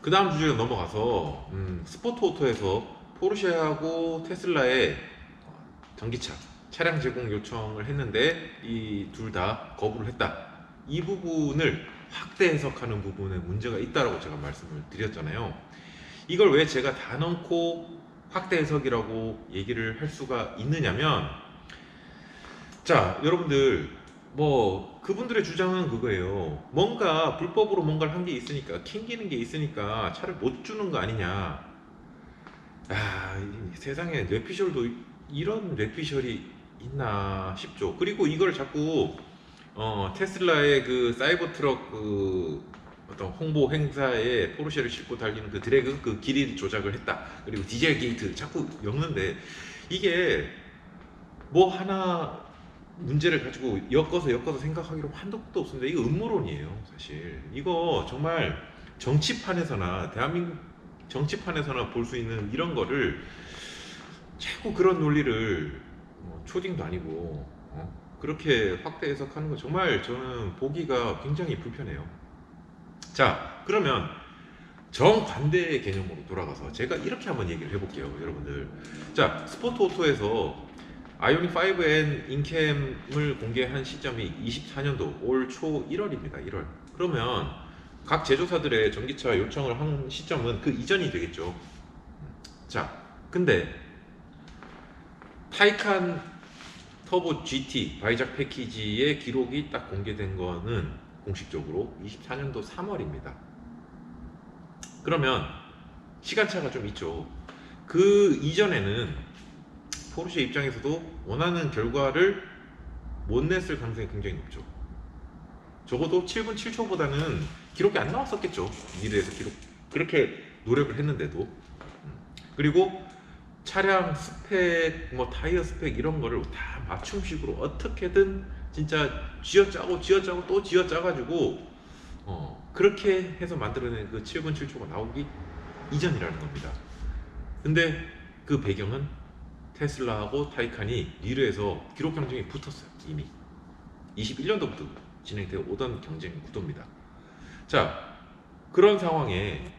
그 다음 주제로 넘어가서 스포트 오토에서 포르쉐하고 테슬라의 전기차 차량 제공 요청을 했는데 이 둘 다 거부를 했다. 이 부분을 확대 해석하는 부분에 문제가 있다라고 제가 말씀을 드렸잖아요. 이걸 왜 제가 다 넣고 확대 해석이라고 얘기를 할 수가 있느냐면, 자, 여러분들 뭐 그분들의 주장은 그거예요. 뭔가 불법으로 뭔가를 한 게 있으니까, 캥기는 게 있으니까 차를 못 주는 거 아니냐. 세상에 뇌피셜도 이런 뇌피셜이 있나 싶죠. 그리고 이걸 자꾸 테슬라의 그 사이버 트럭 어떤 홍보 행사에 포르쉐를 싣고 달리는 그 드래그 그 길이 조작을 했다, 그리고 디젤 게이트 자꾸 엮는데, 이게 뭐 하나 문제를 가지고 엮어서 생각하기로 한도 끝도 없습니다. 이거 음모론이에요, 사실. 이거 정말 정치판에서나 대한민국 정치판에서나 볼 수 있는 이런 거를 자꾸 그런 논리를 초딩도 아니고 그렇게 확대 해석하는 거 정말 저는 보기가 굉장히 불편해요. 자, 그러면 정반대의 개념으로 돌아가서 제가 이렇게 한번 얘기를 해볼게요, 여러분들. 자, 스포트 오토에서 아이오닉 5N 인캠을 공개한 시점이 24년도 올 초 1월입니다. 1월. 그러면 각 제조사들의 전기차 요청을 한 시점은 그 이전이 되겠죠. 자, 근데 타이칸 터보 GT 바이작 패키지의 기록이 딱 공개된 거는 공식적으로 24년도 3월입니다. 그러면 시간차가 좀 있죠. 그 이전에는 포르쉐 입장에서도 원하는 결과를 못 냈을 가능성이 굉장히 높죠. 적어도 7분 7초보다는 기록이 안 나왔었겠죠. 미래에서 기록 그렇게 노력을 했는데도. 그리고 차량 스펙, 뭐 타이어 스펙 이런 거를 다 맞춤식으로 어떻게든 진짜 쥐어짜고 또 쥐어짜가지고 그렇게 해서 만들어낸 그 7분 7초가 나오기 이전이라는 겁니다. 근데 그 배경은 테슬라하고 타이칸이 미래에서 기록 경쟁이 붙었어요. 이미 21년도부터 진행되어 오던 경쟁 구도입니다. 자, 그런 상황에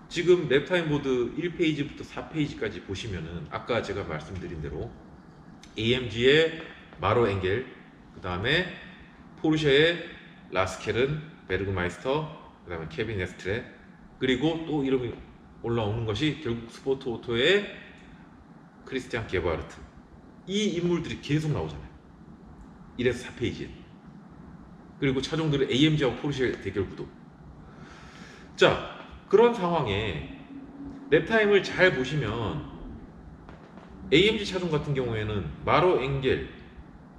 지금 랩타임 보드 1페이지부터 4페이지까지 보시면은 아까 제가 말씀드린 대로 AMG의 마로 엥겔, 그 다음에 포르쉐의 라스켈은 베르그마이스터, 그 다음에 케빈 에스트레, 그리고 또 이름이 올라오는 것이 결국 스포트 오토의 크리스티안 게바르트. 이 인물들이 계속 나오잖아요. 1에서 4페이지에. 그리고 차종들의 AMG하고 포르쉐 대결 구도. 자, 그런 상황에 랩타임을 잘 보시면 AMG 차종 같은 경우에는 마로 엥겔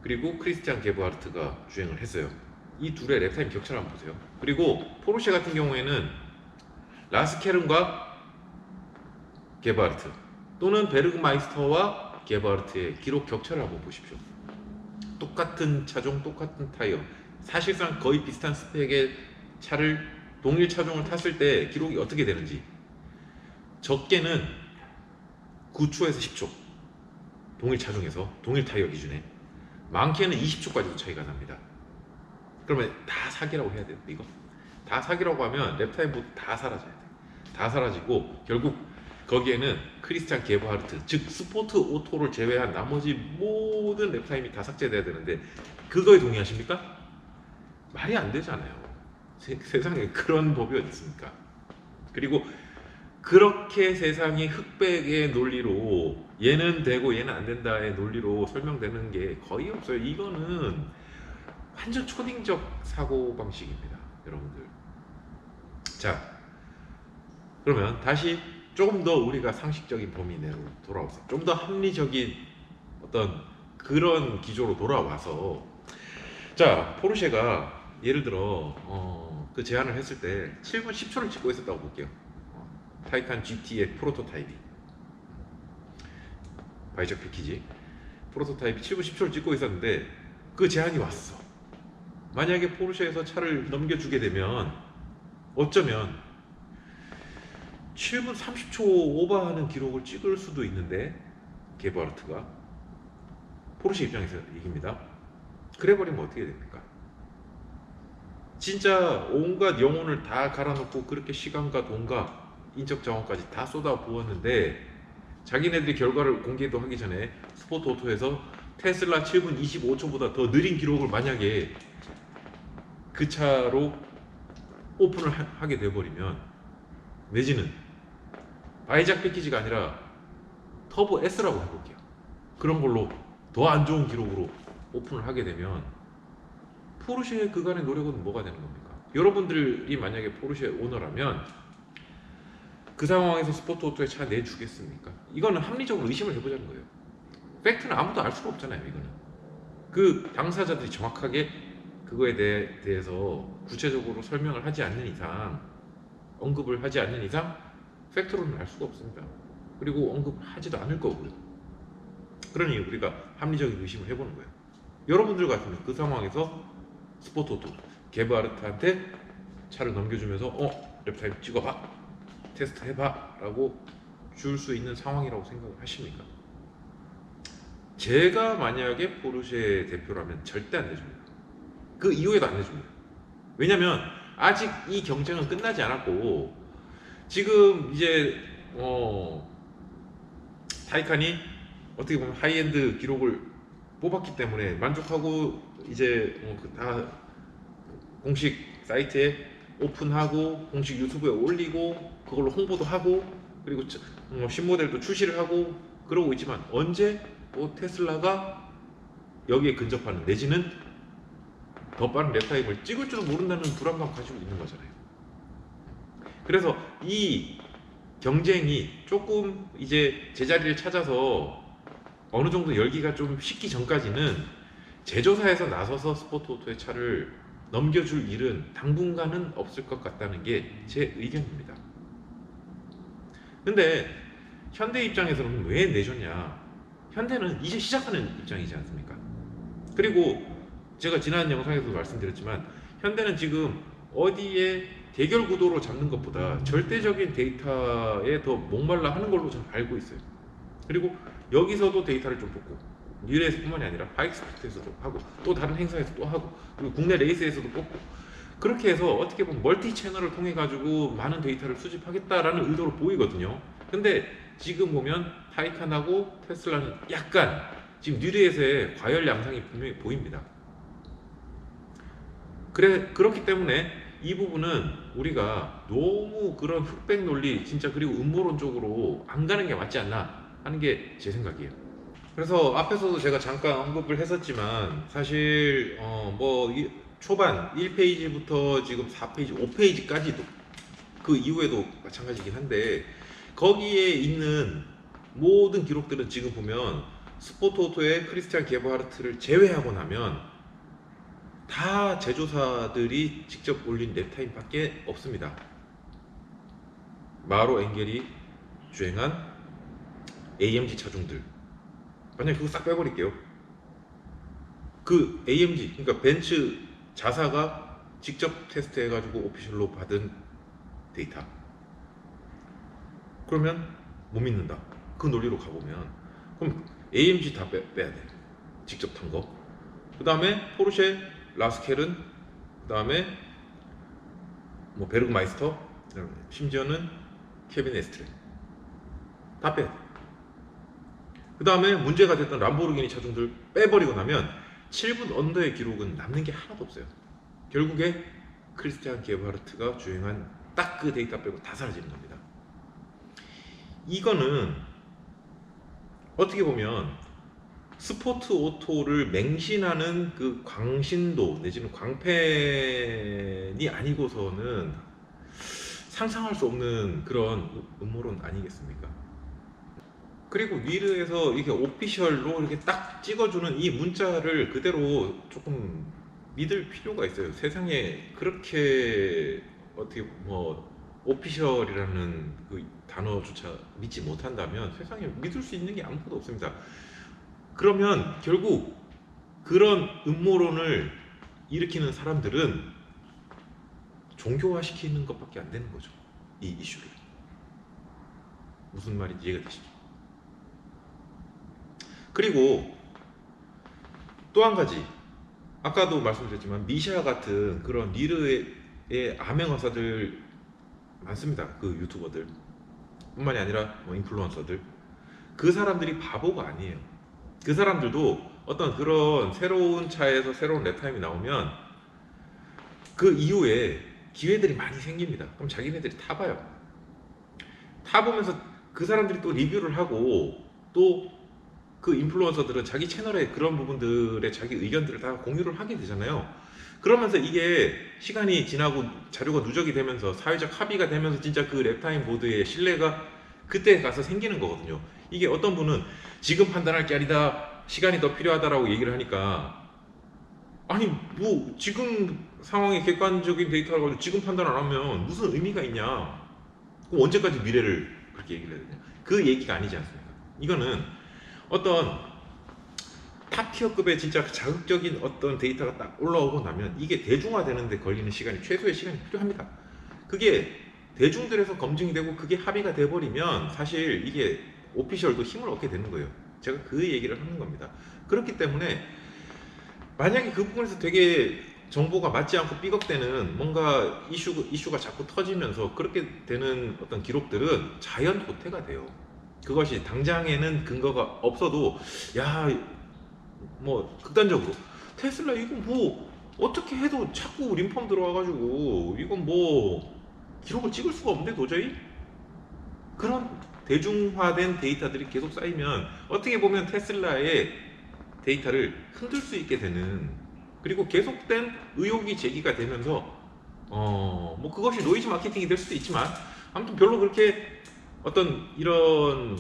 그리고 크리스티안 게바르트가 주행을 했어요. 이 둘의 랩타임 격차를 한번 보세요. 그리고 포르쉐 같은 경우에는 라스케른과 게바르트 또는 베르그마이스터와 게바르트의 기록 격차를 한번 보십시오. 똑같은 차종, 똑같은 타이어, 사실상 거의 비슷한 스펙의 차를 동일 차종을 탔을 때 기록이 어떻게 되는지. 적게는 9초에서 10초, 동일 차종에서 동일 타이어 기준에. 많게는 20초까지도 차이가 납니다. 그러면 다 사기라고 해야 돼요. 이거 다 사기라고 하면 랩타임 보드 다 사라져야 돼요. 다 사라지고 결국 거기에는 크리스찬 게바르트, 즉 스포트 오토를 제외한 나머지 모든 랩타임이 다 삭제돼야 되는데 그거에 동의하십니까? 말이 안 되잖아요. 세상에 그런 법이 어디 있습니까? 그리고 그렇게 세상이 흑백의 논리로 얘는 되고 얘는 안 된다의 논리로 설명되는 게 거의 없어요. 이거는 완전 초딩적 사고방식입니다, 여러분들. 자, 그러면 다시 조금 더 우리가 상식적인 범위 내로 돌아와서 좀 더 합리적인 어떤 그런 기조로 돌아와서, 자, 포르쉐가 예를 들어 그 제안을 했을 때 7분 10초를 찍고 있었다고 볼게요. 타이칸 GT의 프로토타입이, 바이작 패키지 프로토타입이 7분 10초를 찍고 있었는데 그 제안이 왔어. 만약에 포르쉐에서 차를 넘겨주게 되면 어쩌면 7분 30초 오버하는 기록을 찍을 수도 있는데, 게바르트가 포르쉐 입장에서 얘기입니다. 그래버리면 어떻게 됩니까? 진짜 온갖 영혼을 다 갈아놓고 그렇게 시간과 돈과 인적 자원까지 다 쏟아 부었는데 자기네들이 결과를 공개도 하기 전에 스포트 오토에서 테슬라 7분 25초보다 더 느린 기록을 만약에 그 차로 오픈을 하게 돼버리면, 내지는 바이작 패키지가 아니라 터보 S라고 해볼게요. 그런 걸로 더 안 좋은 기록으로 오픈을 하게 되면 포르쉐의 그간의 노력은 뭐가 되는 겁니까? 여러분들이 만약에 포르쉐 오너라면 그 상황에서 스포트 오토에 차 내주겠습니까? 이거는 합리적으로 의심을 해보자는 거예요. 팩트는 아무도 알 수가 없잖아요. 이거는 그 당사자들이 정확하게 그거에 대해서 구체적으로 설명을 하지 않는 이상, 언급을 하지 않는 이상 팩트로는 알 수가 없습니다. 그리고 언급하지도 않을 거고요. 그러니 우리가 합리적인 의심을 해보는 거예요. 여러분들 같으면 그 상황에서 스포트 오토 게바르트한테 차를 넘겨주면서 랩타임 찍어봐, 테스트 해봐 라고 줄 수 있는 상황이라고 생각을 하십니까? 제가 만약에 포르쉐 대표라면 절대 안 내줍니다. 그 이후에도 안 내줍니다. 왜냐면 아직 이 경쟁은 끝나지 않았고 지금 이제 타이칸이 어떻게 보면 하이엔드 기록을 뽑았기 때문에 만족하고 이제 다 공식 사이트에 오픈하고 공식 유튜브에 올리고 그걸로 홍보도 하고 그리고 신모델도 출시를 하고 그러고 있지만 언제 테슬라가 여기에 근접하는 내지는 더 빠른 랩타임을 찍을 줄도 모른다는 불안감 가지고 있는 거잖아요. 그래서 이 경쟁이 조금 이제 제자리를 찾아서 어느 정도 열기가 좀 식기 전까지는 제조사에서 나서서 스포츠오토의 차를 넘겨줄 일은 당분간은 없을 것 같다는 게 제 의견입니다. 근데 현대 입장에서는 왜 내줬냐? 현대는 이제 시작하는 입장이지 않습니까? 그리고 제가 지난 영상에서도 말씀드렸지만 현대는 지금 어디에 대결 구도로 잡는 것보다 절대적인 데이터에 더 목말라 하는 걸로 저는 알고 있어요. 그리고 여기서도 데이터를 좀 뽑고 뉴레이스뿐만이 아니라 바이크스포츠에서도 하고 또 다른 행사에서 또 하고 그리고 국내 레이스에서도 뽑고 그렇게 해서 어떻게 보면 멀티 채널을 통해 가지고 많은 데이터를 수집하겠다라는 의도로 보이거든요. 근데 지금 보면 타이칸하고 테슬라는 약간 지금 뉴레이스의 과열 양상이 분명히 보입니다. 그렇기 때문에 이 부분은 우리가 너무 그런 흑백 논리 진짜 그리고 음모론적으로 안 가는 게 맞지 않나 하는 게 제 생각이에요. 그래서 앞에서도 제가 잠깐 언급을 했었지만 사실 초반 1페이지부터 지금 4페이지, 5페이지까지도 그 이후에도 마찬가지긴 한데 거기에 있는 모든 기록들은 지금 보면 스포츠오토의 크리스티안 게버하르트를 제외하고 나면 다 제조사들이 직접 올린 랩타임밖에 없습니다. 마로 엥겔이 주행한 AMG 차종들 만약에 그거 싹 빼버릴게요. 그 AMG 그러니까 벤츠 자사가 직접 테스트해가지고 오피셜로 받은 데이터 그러면 못 믿는다. 그 논리로 가보면 그럼 AMG 다 빼야 돼. 직접 탄 거. 그 다음에 포르쉐 라스켈은 그 다음에 베르그마이스터 심지어는 케빈 에스트레 다 빼야 돼. 그 다음에 문제가 됐던 람보르기니 차종들 빼버리고 나면 7분 언더의 기록은 남는 게 하나도 없어요. 결국에 크리스티안 게버하르트가 주행한 딱 그 데이터 빼고 다 사라지는 겁니다. 이거는 어떻게 보면 스포츠 오토를 맹신하는 그 광신도 내지는 광팬이 아니고서는 상상할 수 없는 그런 음모론 아니겠습니까? 그리고 위르에서 이게 오피셜로 이렇게 딱 찍어주는 이 문자를 그대로 조금 믿을 필요가 있어요. 세상에 그렇게 어떻게 오피셜이라는 그 단어조차 믿지 못한다면 세상에 믿을 수 있는 게 아무것도 없습니다. 그러면 결국 그런 음모론을 일으키는 사람들은 종교화시키는 것밖에 안 되는 거죠. 이 이슈를. 무슨 말인지 이해가 되시죠? 그리고 또 한 가지 아까도 말씀드렸지만 미샤 같은 그런 리르의 암행어사들 많습니다. 그 유튜버들 뿐만이 아니라 인플루언서들 그 사람들이 바보가 아니에요. 그 사람들도 어떤 그런 새로운 차에서 새로운 랩타임이 나오면 그 이후에 기회들이 많이 생깁니다. 그럼 자기네들이 타봐요. 타보면서 그 사람들이 또 리뷰를 하고 또 그 인플루언서들은 자기 채널에 그런 부분들의 자기 의견들을 다 공유를 하게 되잖아요. 그러면서 이게 시간이 지나고 자료가 누적이 되면서 사회적 합의가 되면서 진짜 그 랩타임 보드의 신뢰가 그때 가서 생기는 거거든요. 이게 어떤 분은 지금 판단할 게 아니다, 시간이 더 필요하다라고 얘기를 하니까 아니 지금 상황의 객관적인 데이터를 가지고 지금 판단 안 하면 무슨 의미가 있냐? 그럼 언제까지 미래를 그렇게 얘기를 해야 되냐? 그 얘기가 아니지 않습니까? 이거는 어떤 탑티어급의 진짜 자극적인 어떤 데이터가 딱 올라오고 나면 이게 대중화되는데 걸리는 시간이 최소의 시간이 필요합니다. 그게 대중들에서 검증이 되고 그게 합의가 돼버리면 사실 이게 오피셜도 힘을 얻게 되는 거예요. 제가 그 얘기를 하는 겁니다. 그렇기 때문에 만약에 그 부분에서 되게 정보가 맞지 않고 삐걱대는 뭔가 이슈가 자꾸 터지면서 그렇게 되는 어떤 기록들은 자연 도태가 돼요. 그것이 당장에는 근거가 없어도 야 뭐 극단적으로 테슬라 이거 뭐 어떻게 해도 자꾸 림펌 들어와가지고 이건 뭐 기록을 찍을 수가 없는데 도저히 그런 대중화된 데이터들이 계속 쌓이면 어떻게 보면 테슬라의 데이터를 흔들 수 있게 되는 그리고 계속된 의혹이 제기가 되면서 뭐 그것이 노이즈 마케팅이 될 수도 있지만 아무튼 별로 그렇게 어떤 이런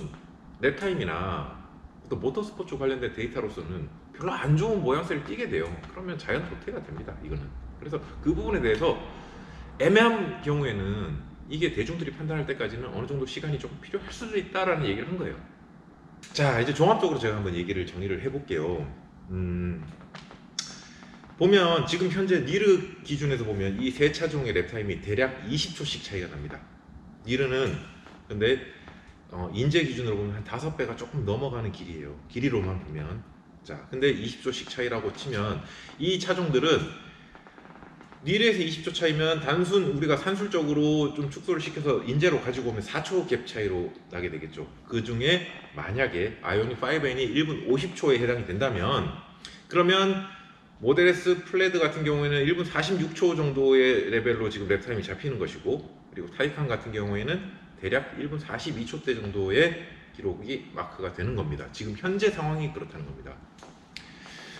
랩타임이나 또 모터스포츠 관련된 데이터로서는 별로 안 좋은 모양새를 띠게 돼요. 그러면 자연 도태가 됩니다. 이거는. 그래서 그 부분에 대해서 애매한 경우에는 이게 대중들이 판단할 때까지는 어느 정도 시간이 조금 필요할 수도 있다라는 얘기를 한 거예요. 자, 이제 종합적으로 제가 한번 얘기를 정리를 해볼게요. 보면 지금 현재 니르 기준에서 보면 이 세 차종의 랩타임이 대략 20초씩 차이가 납니다. 니르는 근데 인제 기준으로 보면 한 5배가 조금 넘어가는 길이에요. 길이로만 보면. 자, 근데 20초씩 차이라고 치면 이 차종들은 니르에서 20초 차이면 단순 우리가 산술적으로 좀 축소를 시켜서 인제로 가지고 오면 4초 갭 차이로 나게 되겠죠. 그 중에 만약에 아이오닉 5N이 1분 50초에 해당이 된다면 그러면 모델 S 플레드 같은 경우에는 1분 46초 정도의 레벨로 지금 랩타임이 잡히는 것이고 그리고 타이칸 같은 경우에는 대략 1분 42초대 정도의 기록이 마크가 되는 겁니다. 지금 현재 상황이 그렇다는 겁니다.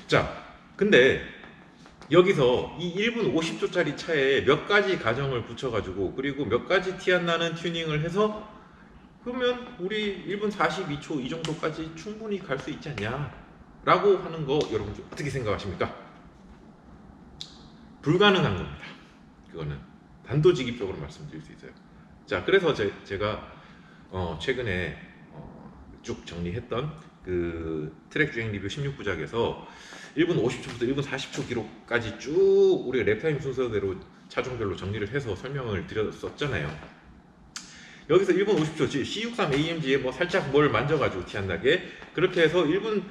자, 근데 여기서 이 1분 50초짜리 차에 몇 가지 가정을 붙여가지고 그리고 몇 가지 티 안 나는 튜닝을 해서 그러면 우리 1분 42초 이 정도까지 충분히 갈 수 있지 않냐 라고 하는 거 여러분들 어떻게 생각하십니까? 불가능한 겁니다. 그거는 단도직입적으로 말씀드릴 수 있어요. 자, 그래서 제가 최근에 쭉 정리했던 그 트랙 주행 리뷰 16부작에서 1분 50초부터 1분 40초 기록까지 쭉 우리가 랩타임 순서대로 차종별로 정리를 해서 설명을 드렸었잖아요. 여기서 1분 50초 C63AMG에 뭐 살짝 뭘 만져가지고 티 안 나게 그렇게 해서 1분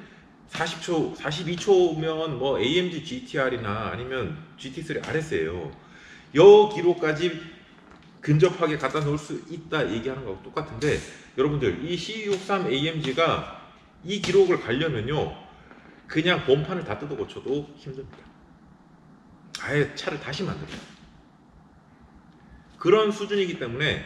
40초, 42초면 뭐 AMG GTR이나 아니면 GT3 RS예요. 여 기록까지 근접하게 갖다 놓을 수 있다 얘기하는 거하고 똑같은데 여러분들 이 C63AMG가 이 기록을 가려면요 그냥 본판을 다 뜯어 고쳐도 힘듭니다. 아예 차를 다시 만들어요. 그런 수준이기 때문에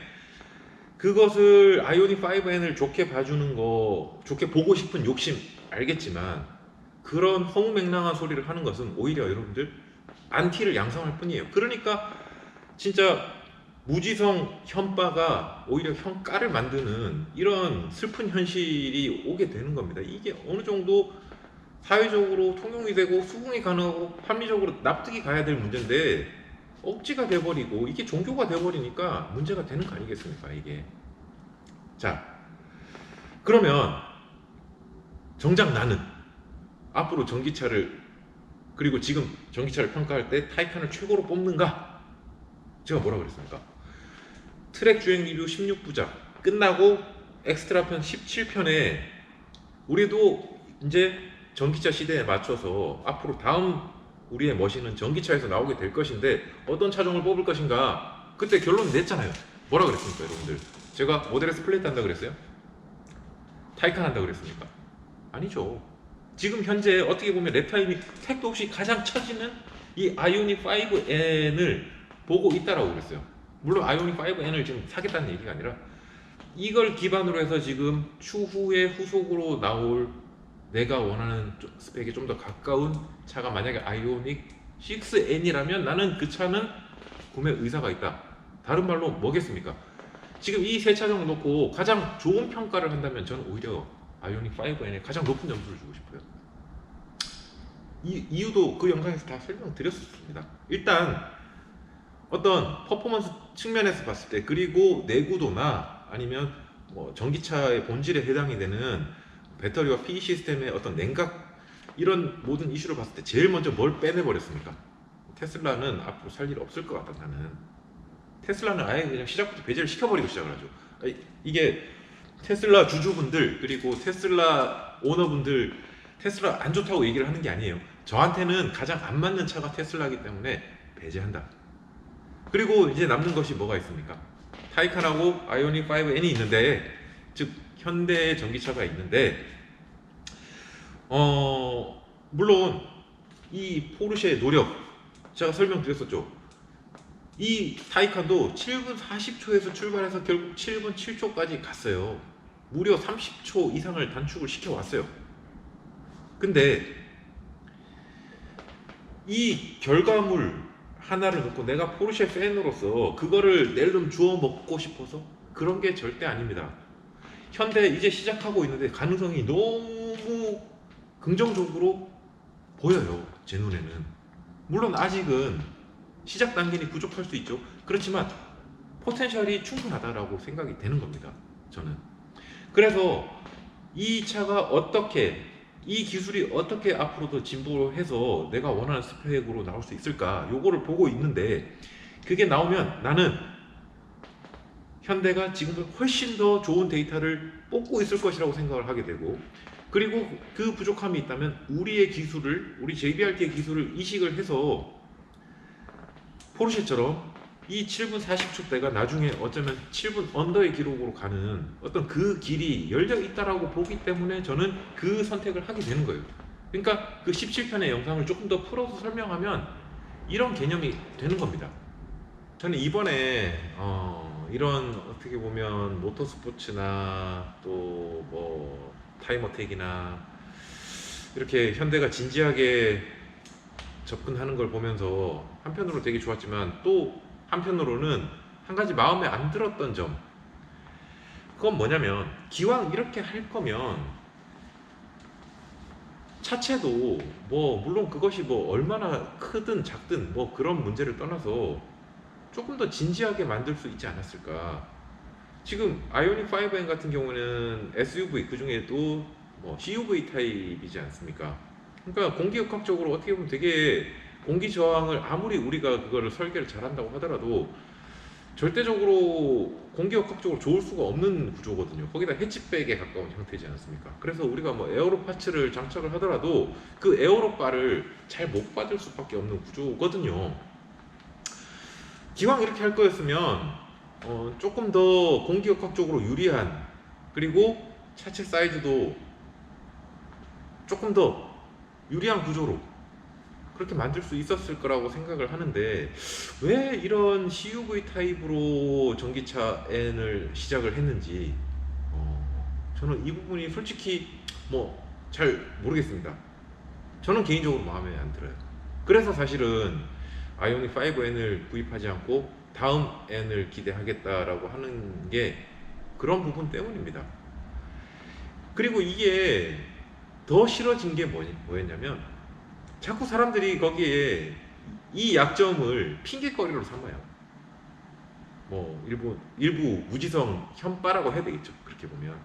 그것을 아이오닉 5N을 좋게 봐주는 거 좋게 보고 싶은 욕심 알겠지만 그런 허무맹랑한 소리를 하는 것은 오히려 여러분들 안티를 양성할 뿐이에요. 그러니까 진짜 무지성 현바가 오히려 현가를 만드는 이런 슬픈 현실이 오게 되는 겁니다. 이게 어느 정도 사회적으로 통용이 되고 수긍이 가능하고 합리적으로 납득이 가야 될 문제인데 억지가 돼버리고 이게 종교가 돼버리니까 문제가 되는 거 아니겠습니까 이게. 자, 그러면 정작 나는 앞으로 전기차를 그리고 지금 전기차를 평가할 때 타이칸을 최고로 뽑는가? 제가 뭐라 그랬습니까? 트랙 주행 리뷰 16부작 끝나고 엑스트라 편 17편에 우리도 이제 전기차 시대에 맞춰서 앞으로 다음 우리의 머신은 전기차에서 나오게 될 것인데 어떤 차종을 뽑을 것인가 그때 결론 냈잖아요. 뭐라 그랬습니까 여러분들? 제가 모델 S 플레이트 한다 그랬어요? 타이칸 한다 그랬습니까? 아니죠. 지금 현재 어떻게 보면 랩타임이 택도 없이 가장 처지는 이 아이오닉 5N을 보고 있다라고 그랬어요. 물론 아이오닉 5N을 지금 사겠다는 얘기가 아니라 이걸 기반으로 해서 지금 추후에 후속으로 나올 내가 원하는 스펙에 좀 더 가까운 차가 만약에 아이오닉 6N이라면 나는 그 차는 구매 의사가 있다. 다른 말로 뭐겠습니까? 지금 이 세 차종을 놓고 가장 좋은 평가를 한다면 저는 오히려 아이오닉 5N에 가장 높은 점수를 주고 싶어요. 이 이유도 그 영상에서 다 설명드렸습니다. 일단 어떤 퍼포먼스 측면에서 봤을 때 그리고 내구도나 아니면 뭐 전기차의 본질에 해당이 되는 배터리와 PE 시스템의 어떤 냉각 이런 모든 이슈를 봤을 때 제일 먼저 뭘 빼내버렸습니까? 테슬라는 앞으로 살 일 없을 것 같다. 나는 테슬라는 아예 그냥 시작부터 배제를 시켜버리고 시작을 하죠. 이게 테슬라 주주분들 그리고 테슬라 오너분들 테슬라 안 좋다고 얘기를 하는 게 아니에요. 저한테는 가장 안 맞는 차가 테슬라이기 때문에 배제한다. 그리고 이제 남는 것이 뭐가 있습니까? 타이칸하고 아이오닉 5N이 있는데, 즉 현대의 전기차가 있는데, 물론 이 포르쉐의 노력 제가 설명드렸었죠. 이 타이칸도 7분 40초에서 출발해서 결국 7분 7초까지 갔어요. 무려 30초 이상을 단축을 시켜왔어요. 근데 이 결과물 하나를 놓고 내가 포르쉐 팬으로서 그거를 낼름 주워 먹고 싶어서 그런 게 절대 아닙니다. 현대 이제 시작하고 있는데 가능성이 너무 긍정적으로 보여요. 제 눈에는. 물론 아직은 시작 단계니 부족할 수 있죠. 그렇지만 포텐셜이 충분하다라고 생각이 되는 겁니다. 저는. 그래서 이 차가 어떻게, 이 기술이 어떻게 앞으로도 진보해서 내가 원하는 스펙으로 나올 수 있을까, 요거를 보고 있는데, 그게 나오면 나는 현대가 지금보다 훨씬 더 좋은 데이터를 뽑고 있을 것이라고 생각을 하게 되고, 그리고 그 부족함이 있다면 우리의 기술을, 우리 JBRT의 기술을 이식을 해서 포르쉐처럼 이 7분 40초대가 나중에 어쩌면 7분 언더의 기록으로 가는 어떤 그 길이 열려 있다라고 보기 때문에 저는 그 선택을 하게 되는 거예요. 그러니까 그 17편의 영상을 조금 더 풀어서 설명하면 이런 개념이 되는 겁니다. 저는 이번에 이런 어떻게 보면 모터스포츠나 또 뭐 타임어택이나 이렇게 현대가 진지하게 접근하는 걸 보면서 한편으로 되게 좋았지만, 또 한편으로는 한 가지 마음에 안 들었던 점, 그건 뭐냐면, 기왕 이렇게 할 거면 차체도 뭐 물론 그것이 뭐 얼마나 크든 작든 뭐 그런 문제를 떠나서 조금 더 진지하게 만들 수 있지 않았을까. 지금 아이오닉 5N 같은 경우는 SUV, 그 중에도 뭐 CUV 타입이지 않습니까? 그러니까 공기역학적으로 어떻게 보면 되게 공기 저항을, 아무리 우리가 그거를 설계를 잘한다고 하더라도 절대적으로 공기역학적으로 좋을 수가 없는 구조거든요. 거기다 해치백에 가까운 형태지 않습니까? 그래서 우리가 뭐 에어로 파츠를 장착을 하더라도 그 에어로바를 잘 못 받을 수밖에 없는 구조거든요. 기왕 이렇게 할 거였으면 조금 더 공기역학적으로 유리한, 그리고 차체 사이즈도 조금 더 유리한 구조로 그렇게 만들 수 있었을 거라고 생각을 하는데, 왜 이런 CUV 타입으로 전기차 N을 시작을 했는지 저는 이 부분이 솔직히 뭐 잘 모르겠습니다. 저는 개인적으로 마음에 안 들어요. 그래서 사실은 아이오닉 5N을 구입하지 않고 다음 N을 기대하겠다라고 하는 게 그런 부분 때문입니다. 그리고 이게 더 싫어진 게 뭐였냐면, 자꾸 사람들이 거기에 이 약점을 핑계거리로 삼아요. 뭐 일부 무지성 현빠라고 해야 되겠죠, 그렇게 보면.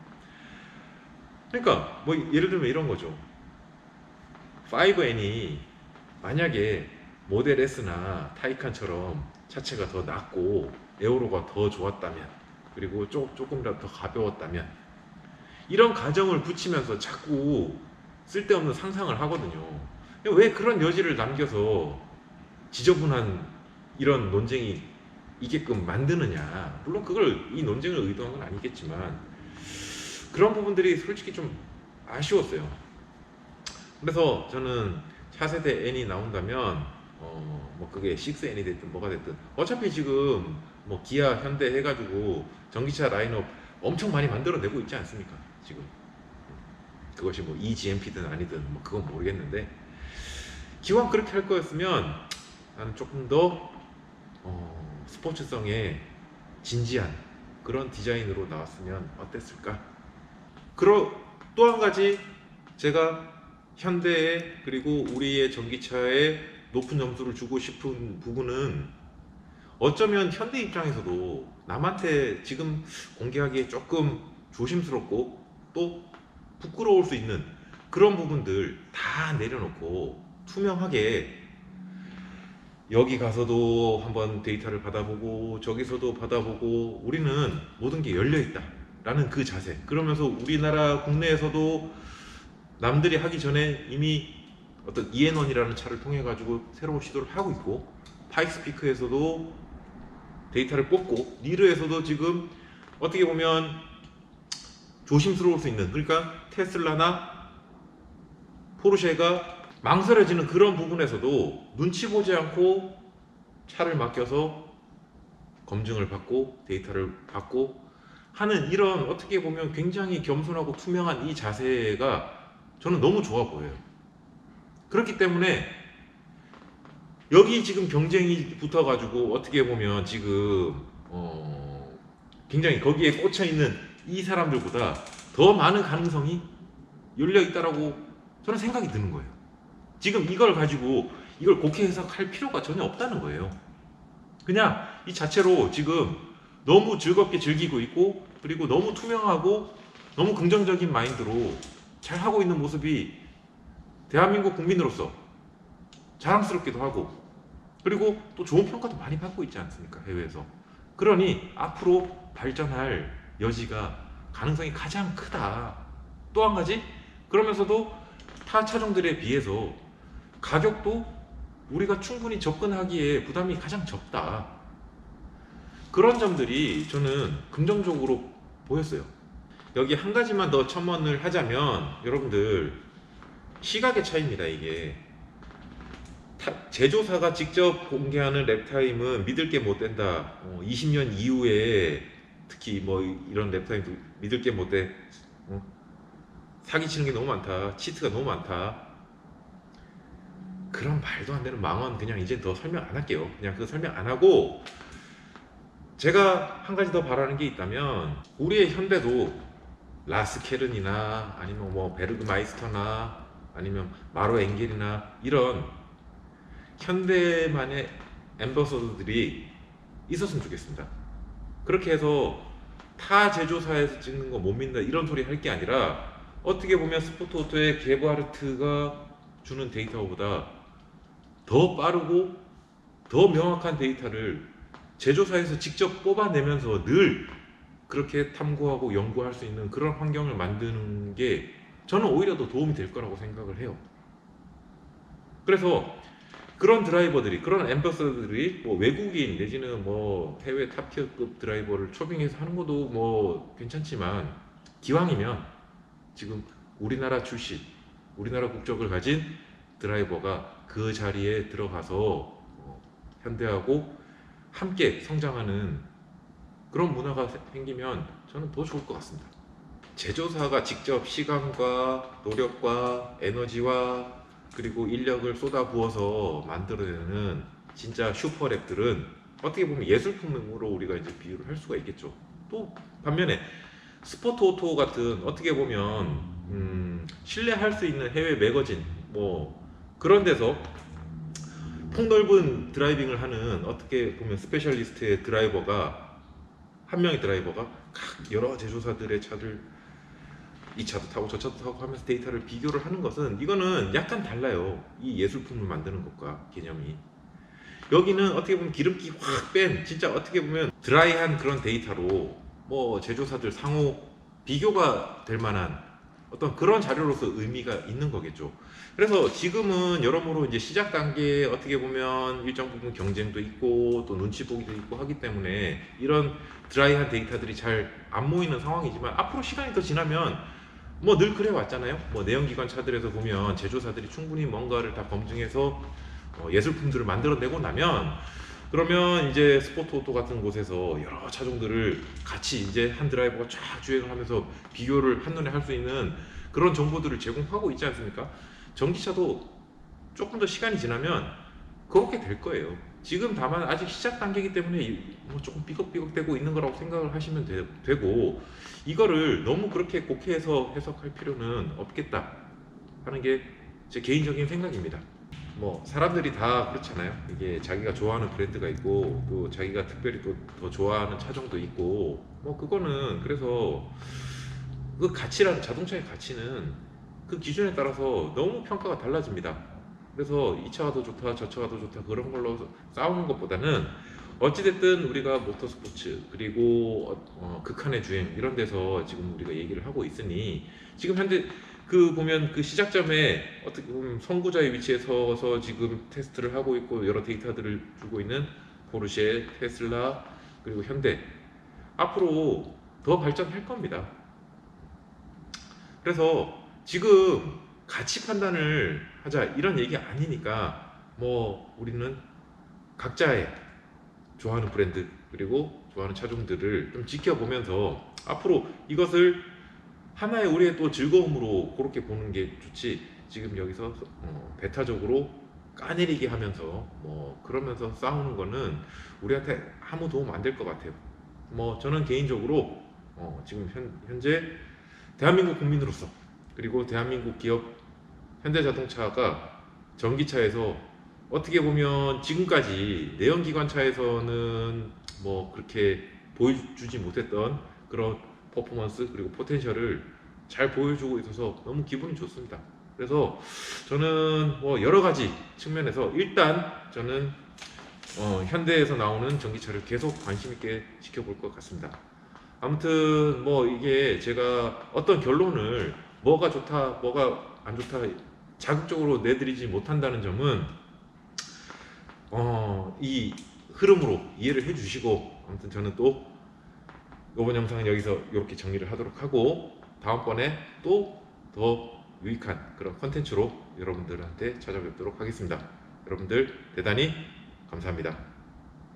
그러니까 뭐 예를 들면 이런 거죠. 5N이 만약에 모델 S나 타이칸처럼 차체가 더 낮고 에어로가 더 좋았다면, 그리고 조금이라도 더 가벼웠다면, 이런 가정을 붙이면서 자꾸 쓸데없는 상상을 하거든요. 왜 그런 여지를 남겨서 지저분한 이런 논쟁이 있게끔 만드느냐. 물론 그걸, 이 논쟁을 의도한 건 아니겠지만 그런 부분들이 솔직히 좀 아쉬웠어요. 그래서 저는 차세대 N이 나온다면 뭐 그게 6N이 됐든 뭐가 됐든, 어차피 지금 뭐 기아, 현대 해가지고 전기차 라인업 엄청 많이 만들어내고 있지 않습니까? 지금 그것이 뭐 eGMP든 아니든 뭐 그건 모르겠는데, 기왕 그렇게 할 거였으면 나는 조금 더 스포츠성에 진지한 그런 디자인으로 나왔으면 어땠을까. 또 한 가지 제가 현대에, 그리고 우리의 전기차에 높은 점수를 주고 싶은 부분은, 어쩌면 현대 입장에서도 남한테 지금 공개하기에 조금 조심스럽고 또 부끄러울 수 있는 그런 부분들 다 내려놓고 투명하게, 여기 가서도 한번 데이터를 받아보고 저기서도 받아보고, 우리는 모든 게 열려있다 라는 그 자세, 그러면서 우리나라 국내에서도 남들이 하기 전에 이미 어떤 이앤원이라는 차를 통해 가지고 새로운 시도를 하고 있고, 파이스피크에서도 데이터를 뽑고, 니르에서도 지금 어떻게 보면 조심스러울 수 있는, 그러니까 테슬라나 포르쉐가 망설여지는 그런 부분에서도 눈치 보지 않고 차를 맡겨서 검증을 받고 데이터를 받고 하는, 이런 어떻게 보면 굉장히 겸손하고 투명한 이 자세가 저는 너무 좋아 보여요. 그렇기 때문에 여기 지금 경쟁이 붙어가지고 어떻게 보면 지금 굉장히 거기에 꽂혀 있는 이 사람들보다 더 많은 가능성이 열려 있다라고 저는 생각이 드는 거예요. 지금 이걸 가지고 이걸 곡해 해석할 필요가 전혀 없다는 거예요. 그냥 이 자체로 지금 너무 즐겁게 즐기고 있고, 그리고 너무 투명하고 너무 긍정적인 마인드로 잘 하고 있는 모습이 대한민국 국민으로서 자랑스럽기도 하고, 그리고 또 좋은 평가도 많이 받고 있지 않습니까, 해외에서. 그러니 앞으로 발전할 여지가, 가능성이 가장 크다. 또 한 가지, 그러면서도 타 차종들에 비해서 가격도 우리가 충분히 접근하기에 부담이 가장 적다. 그런 점들이 저는 긍정적으로 보였어요. 여기 한 가지만 더 첨언을 하자면, 여러분들 시각의 차이입니다. 이게 제조사가 직접 공개하는 랩타임은 믿을 게 못 된다. 20년 이후에 특히 뭐 이런 랩타임도 믿을 게 못 돼. 사기치는 게 너무 많다. 치트가 너무 많다. 그런 말도 안 되는 망언 그냥 이제 더 설명 안 할게요. 그냥 그거 설명 안 하고, 제가 한 가지 더 바라는 게 있다면, 우리의 현대도 라스케른이나 아니면 뭐 베르그마이스터나 아니면 마로 엥겔이나 이런 현대만의 앰버서더들이 있었으면 좋겠습니다. 그렇게 해서 타 제조사에서 찍는 거 못 믿는다 이런 소리 할 게 아니라, 어떻게 보면 스포트오토의 게바르트가 주는 데이터보다 더 빠르고 더 명확한 데이터를 제조사에서 직접 뽑아내면서 늘 그렇게 탐구하고 연구할 수 있는 그런 환경을 만드는 게 저는 오히려 더 도움이 될 거라고 생각을 해요. 그래서 그런 드라이버들이, 그런 앰버서더들이 뭐 외국인 내지는 뭐 해외 탑티어급 드라이버를 초빙해서 하는 것도 뭐 괜찮지만, 기왕이면 지금 우리나라 출신, 우리나라 국적을 가진 드라이버가 그 자리에 들어가서 현대하고 함께 성장하는 그런 문화가 생기면 저는 더 좋을 것 같습니다. 제조사가 직접 시간과 노력과 에너지와 그리고 인력을 쏟아부어서 만들어내는 진짜 슈퍼랩들은 어떻게 보면 예술품으로 우리가 이제 비유를 할 수가 있겠죠. 또 반면에 스포트 오토 같은 어떻게 보면 신뢰할 수 있는 해외 매거진 뭐 그런 데서 폭넓은 드라이빙을 하는, 어떻게 보면 스페셜리스트의 드라이버가, 한 명의 드라이버가 각 여러 제조사들의 차를 이 차도 타고 저 차도 타고 하면서 데이터를 비교를 하는 것은, 이거는 약간 달라요. 이 예술품을 만드는 것과 개념이. 여기는 어떻게 보면 기름기 확 뺀, 진짜 어떻게 보면 드라이한 그런 데이터로 뭐 제조사들 상호 비교가 될 만한 어떤 그런 자료로서 의미가 있는 거겠죠. 그래서 지금은 여러모로 이제 시작 단계에 어떻게 보면 일정 부분 경쟁도 있고 또 눈치 보기도 있고 하기 때문에 이런 드라이한 데이터들이 잘 안 모이는 상황이지만, 앞으로 시간이 더 지나면 뭐 늘 그래 왔잖아요. 뭐 내연기관 차들에서 보면 제조사들이 충분히 뭔가를 다 검증해서 예술품들을 만들어내고 나면, 그러면 이제 스포트 오토 같은 곳에서 여러 차종들을 같이 이제 한 드라이버가 쫙 주행을 하면서 비교를 한눈에 할 수 있는 그런 정보들을 제공하고 있지 않습니까? 전기차도 조금 더 시간이 지나면 그렇게 될 거예요. 지금 다만 아직 시작 단계이기 때문에 뭐 조금 삐걱삐걱대고 있는 거라고 생각을 하시면 되고, 이거를 너무 그렇게 곡해해서 해석할 필요는 없겠다 하는 게 제 개인적인 생각입니다. 뭐 사람들이 다 그렇잖아요. 이게 자기가 좋아하는 브랜드가 있고 또 자기가 특별히 또 더 좋아하는 차종도 있고, 뭐 그거는 그래서 그 가치라는, 자동차의 가치는 그 기준에 따라서 너무 평가가 달라집니다. 그래서 이 차가 더 좋다 저 차가 더 좋다 그런 걸로 싸우는 것보다는, 어찌됐든 우리가 모터스포츠 그리고 극한의 주행 이런 데서 지금 우리가 얘기를 하고 있으니, 지금 현재 그 보면 그 시작점에 어떻게 보면 선구자의 위치에 서서 지금 테스트를 하고 있고 여러 데이터들을 주고 있는 포르쉐, 테슬라 그리고 현대 앞으로 더 발전할 겁니다. 그래서 지금 가치 판단을 하자 이런 얘기 아니니까 뭐 우리는 각자의 좋아하는 브랜드 그리고 좋아하는 차종들을 좀 지켜보면서 앞으로 이것을 하나의 우리의 또 즐거움으로 그렇게 보는 게 좋지 지금 여기서 배타적으로 까내리게 하면서 뭐 그러면서 싸우는 거는 우리한테 아무 도움 안 될 것 같아요. 뭐 저는 개인적으로 지금 현재 대한민국 국민으로서 그리고 대한민국 기업 현대자동차가 전기차에서 어떻게 보면 지금까지 내연기관차에서는 뭐 그렇게 보여주지 못했던 그런 퍼포먼스 그리고 포텐셜을 잘 보여주고 있어서 너무 기분이 좋습니다. 그래서 저는 뭐 여러 가지 측면에서 일단 저는 현대에서 나오는 전기차를 계속 관심 있게 지켜볼 것 같습니다. 아무튼 뭐 이게 제가 어떤 결론을 뭐가 좋다 뭐가 안 좋다 자극적으로 내드리지 못한다는 점은 이 흐름으로 이해를 해주시고 아무튼 저는 또 이번 영상은 여기서 이렇게 정리를 하도록 하고 다음번에 또 더 유익한 그런 컨텐츠로 여러분들한테 찾아뵙도록 하겠습니다. 여러분들 대단히 감사합니다.